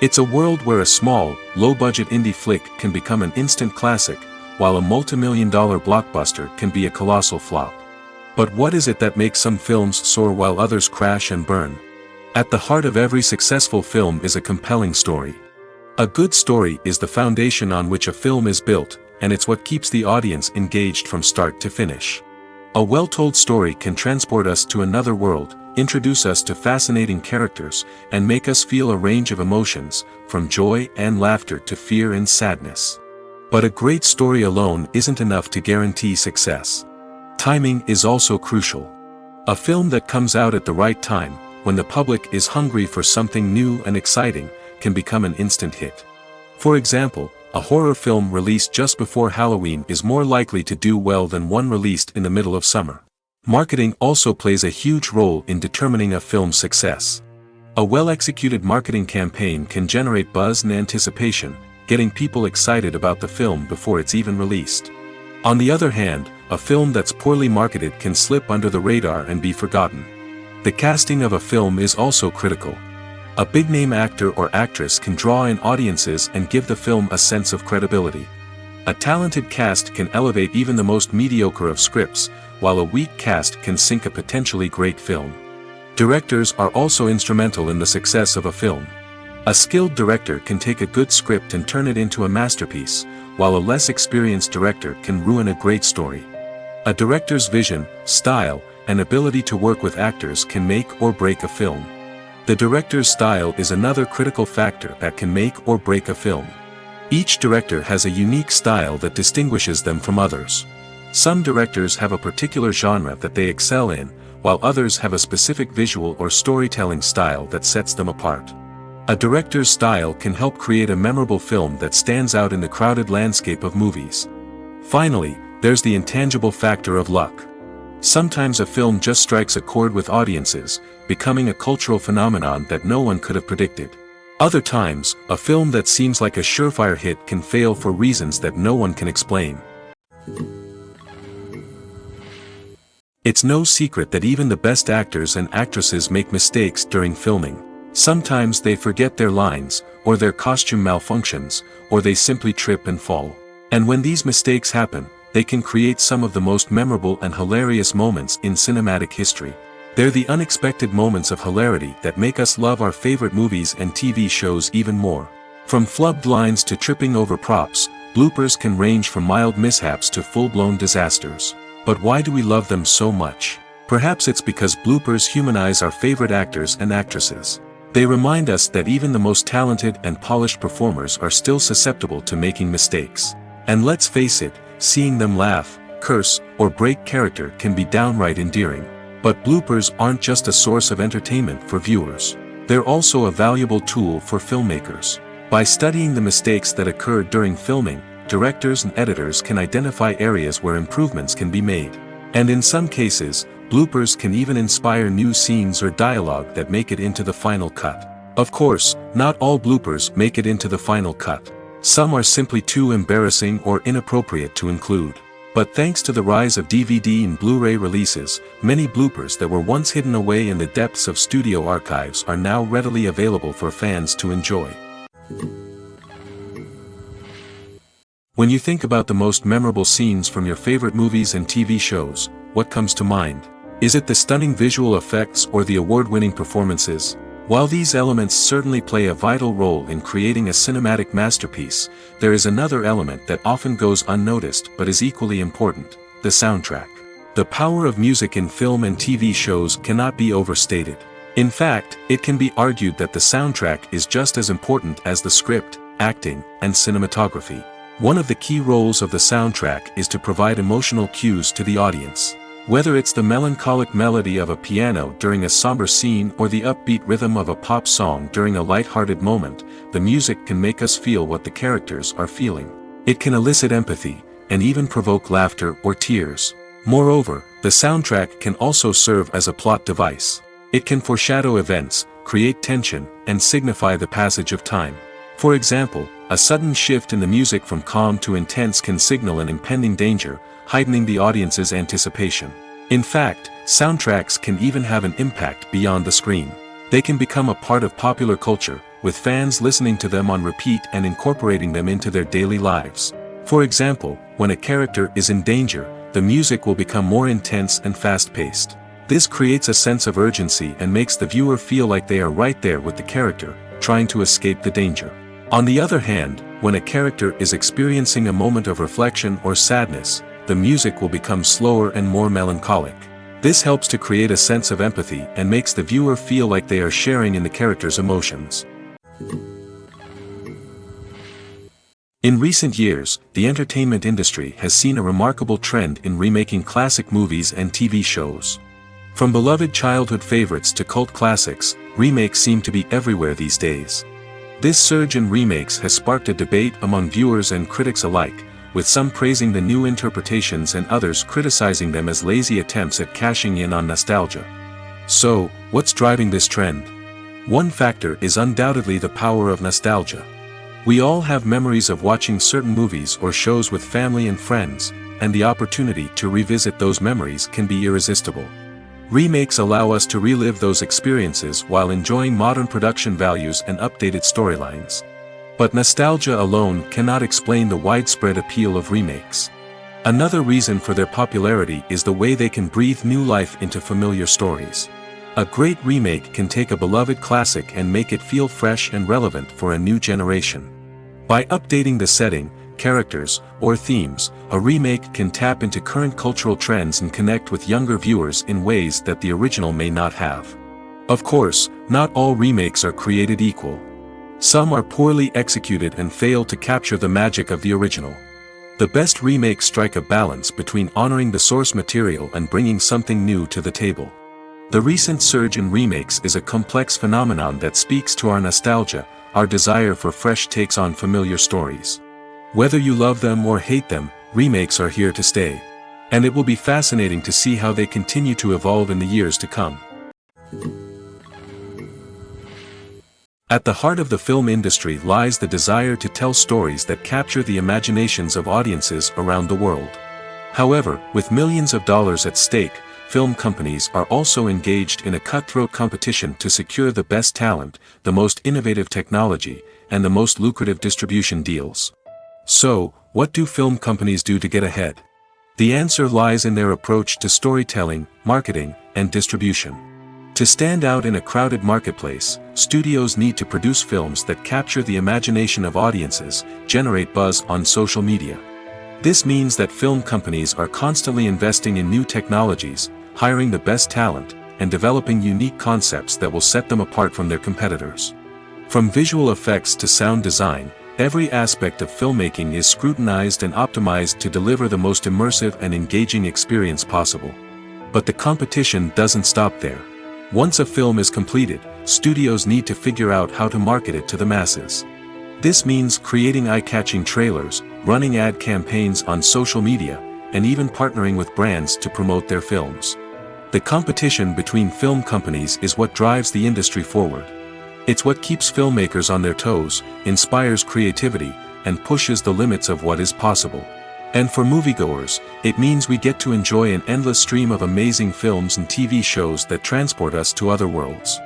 It's a world where a small, low-budget indie flick can become an instant classic, while a multi-million-dollar blockbuster can be a colossal flop. But what is it that makes some films soar while others crash and burn? At the heart of every successful film is a compelling story. A good story is the foundation on which a film is built, and it's what keeps the audience engaged from start to finish. A well-told story can transport us to another world, introduce us to fascinating characters, and make us feel a range of emotions, from joy and laughter to fear and sadness. But a great story alone isn't enough to guarantee success. Timing is also crucial. A film that comes out at the right time, when the public is hungry for something new and exciting, can become an instant hit. For example, a horror film released just before Halloween is more likely to do well than one released in the middle of summer. Marketing also plays a huge role in determining a film's success. A well-executed marketing campaign can generate buzz and anticipation, getting people excited about the film before it's even released. On the other hand, a film that's poorly marketed can slip under the radar and be forgotten. The casting of a film is also critical. A big-name actor or actress can draw in audiences and give the film a sense of credibility. A talented cast can elevate even the most mediocre of scripts, while a weak cast can sink a potentially great film. Directors are also instrumental in the success of a film. A skilled director can take a good script and turn it into a masterpiece, while a less experienced director can ruin a great story. A director's vision, style, and ability to work with actors can make or break a film. The director's style is another critical factor that can make or break a film. Each director has a unique style that distinguishes them from others. Some directors have a particular genre that they excel in, while others have a specific visual or storytelling style that sets them apart. A director's style can help create a memorable film that stands out in the crowded landscape of movies. Finally, there's the intangible factor of luck. Sometimes a film just strikes a chord with audiences, becoming a cultural phenomenon that no one could have predicted. Other times, a film that seems like a surefire hit can fail for reasons that no one can explain. It's no secret that even the best actors and actresses make mistakes during filming. Sometimes they forget their lines, or their costume malfunctions, or they simply trip and fall. And when these mistakes happen, they can create some of the most memorable and hilarious moments in cinematic history. They're the unexpected moments of hilarity that make us love our favorite movies and TV shows even more. From flubbed lines to tripping over props, bloopers can range from mild mishaps to full-blown disasters. But why do we love them so much? Perhaps it's because bloopers humanize our favorite actors and actresses. They remind us that even the most talented and polished performers are still susceptible to making mistakes. And let's face it, seeing them laugh, curse, or break character can be downright endearing. But bloopers aren't just a source of entertainment for viewers. They're also a valuable tool for filmmakers. By studying the mistakes that occurred during filming, directors and editors can identify areas where improvements can be made. And in some cases, Bloopers can even inspire new scenes or dialogue that make it into the final cut. Of course, not all bloopers make it into the final cut. Some are simply too embarrassing or inappropriate to include. But thanks to the rise of DVD and Blu-ray releases, many bloopers that were once hidden away in the depths of studio archives are now readily available for fans to enjoy. When you think about the most memorable scenes from your favorite movies and TV shows, what comes to mind? Is it the stunning visual effects or the award-winning performances? While these elements certainly play a vital role in creating a cinematic masterpiece, there is another element that often goes unnoticed but is equally important: the soundtrack. The power of music in film and TV shows cannot be overstated. In fact, it can be argued that the soundtrack is just as important as the script, acting, and cinematography. One of the key roles of the soundtrack is to provide emotional cues to the audience. Whether it's the melancholic melody of a piano during a somber scene or the upbeat rhythm of a pop song during a light-hearted moment, the music can make us feel what the characters are feeling. It can elicit empathy, and even provoke laughter or tears. Moreover, the soundtrack can also serve as a plot device. It can foreshadow events, create tension, and signify the passage of time. For example, a sudden shift in the music from calm to intense can signal an impending danger, heightening the audience's anticipation. In fact, soundtracks can even have an impact beyond the screen. They can become a part of popular culture, with fans listening to them on repeat and incorporating them into their daily lives. For example, when a character is in danger, the music will become more intense and fast-paced. This creates a sense of urgency and makes the viewer feel like they are right there with the character, trying to escape the danger. On the other hand, when a character is experiencing a moment of reflection or sadness, the music will become slower and more melancholic. This helps to create a sense of empathy and makes the viewer feel like they are sharing in the character's emotions. In recent years, the entertainment industry has seen a remarkable trend in remaking classic movies and TV shows. From beloved childhood favorites to cult classics, remakes seem to be everywhere these days. This surge in remakes has sparked a debate among viewers and critics alike, with some praising the new interpretations and others criticizing them as lazy attempts at cashing in on nostalgia. So, what's driving this trend? One factor is undoubtedly the power of nostalgia. We all have memories of watching certain movies or shows with family and friends, and the opportunity to revisit those memories can be irresistible. Remakes allow us to relive those experiences while enjoying modern production values and updated storylines. But nostalgia alone cannot explain the widespread appeal of remakes. Another reason for their popularity is the way they can breathe new life into familiar stories. A great remake can take a beloved classic and make it feel fresh and relevant for a new generation. By updating the setting, characters, or themes, a remake can tap into current cultural trends and connect with younger viewers in ways that the original may not have. Of course, not all remakes are created equal. Some are poorly executed and fail to capture the magic of the original. The best remakes strike a balance between honoring the source material and bringing something new to the table. The recent surge in remakes is a complex phenomenon that speaks to our nostalgia, our desire for fresh takes on familiar stories. Whether you love them or hate them, remakes are here to stay. And it will be fascinating to see how they continue to evolve in the years to come. At the heart of the film industry lies the desire to tell stories that capture the imaginations of audiences around the world. However, with millions of dollars at stake, film companies are also engaged in a cutthroat competition to secure the best talent, the most innovative technology, and the most lucrative distribution deals. So, what do film companies do to get ahead? The answer lies in their approach to storytelling, marketing, and distribution. To stand out in a crowded marketplace, studios need to produce films that capture the imagination of audiences, generate buzz on social media. This means that film companies are constantly investing in new technologies, hiring the best talent, and developing unique concepts that will set them apart from their competitors. From visual effects to sound design, every aspect of filmmaking is scrutinized and optimized to deliver the most immersive and engaging experience possible. But the competition doesn't stop there. Once a film is completed, studios need to figure out how to market it to the masses. This means creating eye-catching trailers, running ad campaigns on social media, and even partnering with brands to promote their films. The competition between film companies is what drives the industry forward. It's what keeps filmmakers on their toes, inspires creativity, and pushes the limits of what is possible. And for moviegoers, it means we get to enjoy an endless stream of amazing films and TV shows that transport us to other worlds.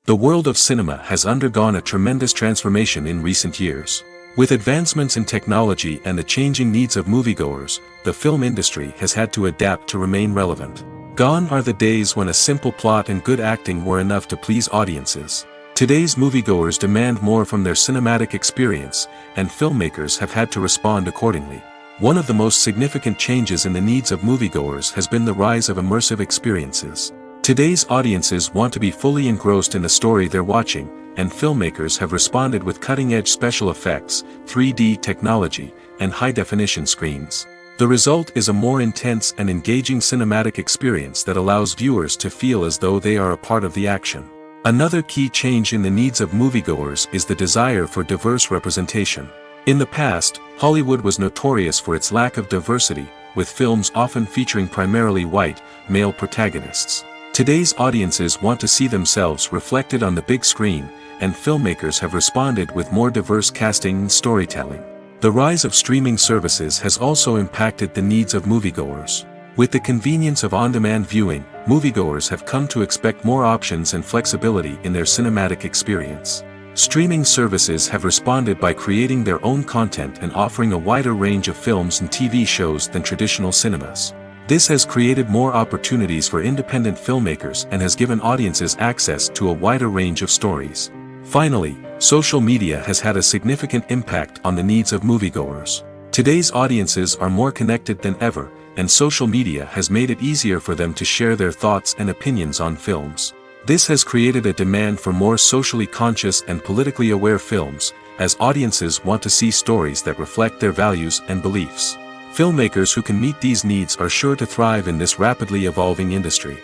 The world of cinema has undergone a tremendous transformation in recent years. With advancements in technology and the changing needs of moviegoers, the film industry has had to adapt to remain relevant. Gone are the days when a simple plot and good acting were enough to please audiences. Today's moviegoers demand more from their cinematic experience, and filmmakers have had to respond accordingly. One of the most significant changes in the needs of moviegoers has been the rise of immersive experiences. Today's audiences want to be fully engrossed in the story they're watching, and filmmakers have responded with cutting-edge special effects, 3D technology, and high-definition screens. The result is a more intense and engaging cinematic experience that allows viewers to feel as though they are a part of the action. Another key change in the needs of moviegoers is the desire for diverse representation. In the past, Hollywood was notorious for its lack of diversity, with films often featuring primarily white, male protagonists. Today's audiences want to see themselves reflected on the big screen, and filmmakers have responded with more diverse casting and storytelling. The rise of streaming services has also impacted the needs of moviegoers. With the convenience of on-demand viewing, moviegoers have come to expect more options and flexibility in their cinematic experience. Streaming services have responded by creating their own content and offering a wider range of films and TV shows than traditional cinemas. This has created more opportunities for independent filmmakers and has given audiences access to a wider range of stories. Finally, social media has had a significant impact on the needs of moviegoers. Today's audiences are more connected than ever, and social media has made it easier for them to share their thoughts and opinions on films. This has created a demand for more socially conscious and politically aware films, as audiences want to see stories that reflect their values and beliefs. Filmmakers who can meet these needs are sure to thrive in this rapidly evolving industry.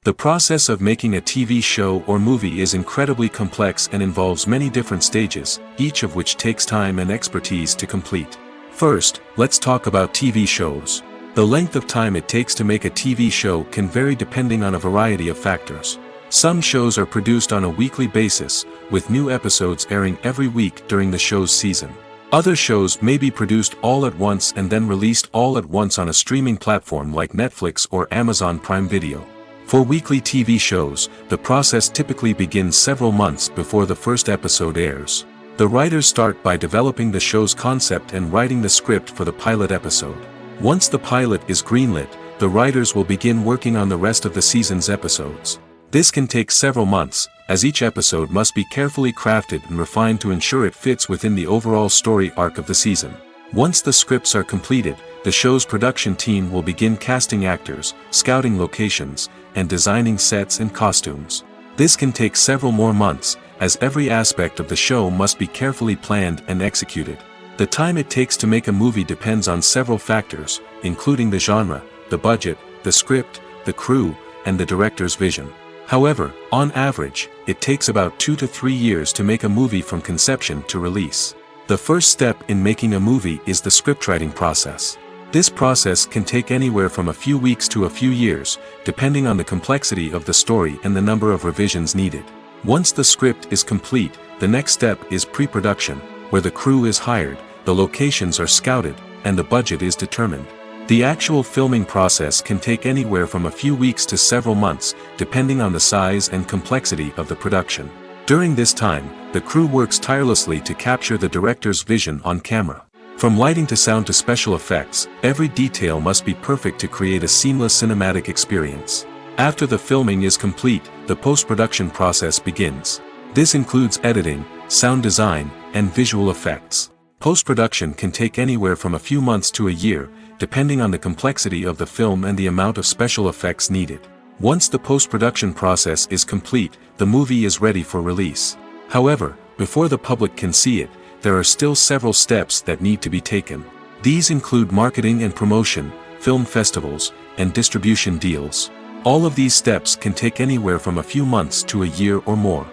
The process of making a TV show or movie is incredibly complex and involves many different stages, each of which takes time and expertise to complete. First, let's talk about TV shows. The length of time it takes to make a TV show can vary depending on a variety of factors. Some shows are produced on a weekly basis, with new episodes airing every week during the show's season. Other shows may be produced all at once and then released all at once on a streaming platform like Netflix or Amazon Prime Video. For weekly TV shows, the process typically begins several months before the first episode airs. The writers start by developing the show's concept and writing the script for the pilot episode. Once the pilot is greenlit, the writers will begin working on the rest of the season's episodes. This can take several months, as each episode must be carefully crafted and refined to ensure it fits within the overall story arc of the season. Once the scripts are completed, the show's production team will begin casting actors, scouting locations, and designing sets and costumes. This can take several more months, as every aspect of the show must be carefully planned and executed. The time it takes to make a movie depends on several factors, including the genre, the budget, the script, the crew, and the director's vision. However, on average, it takes about 2 to 3 years to make a movie from conception to release. The first step in making a movie is the scriptwriting process. This process can take anywhere from a few weeks to a few years, depending on the complexity of the story and the number of revisions needed. Once the script is complete, the next step is pre-production, where the crew is hired, the locations are scouted, and the budget is determined. The actual filming process can take anywhere from a few weeks to several months, depending on the size and complexity of the production. During this time, the crew works tirelessly to capture the director's vision on camera. From lighting to sound to special effects, every detail must be perfect to create a seamless cinematic experience. After the filming is complete, the post-production process begins. This includes editing, sound design, and visual effects. Post-production can take anywhere from a few months to a year, depending on the complexity of the film and the amount of special effects needed. Once the post-production process is complete, the movie is ready for release. However, before the public can see it, there are still several steps that need to be taken. These include marketing and promotion, film festivals, and distribution deals. All of these steps can take anywhere from a few months to a year or more.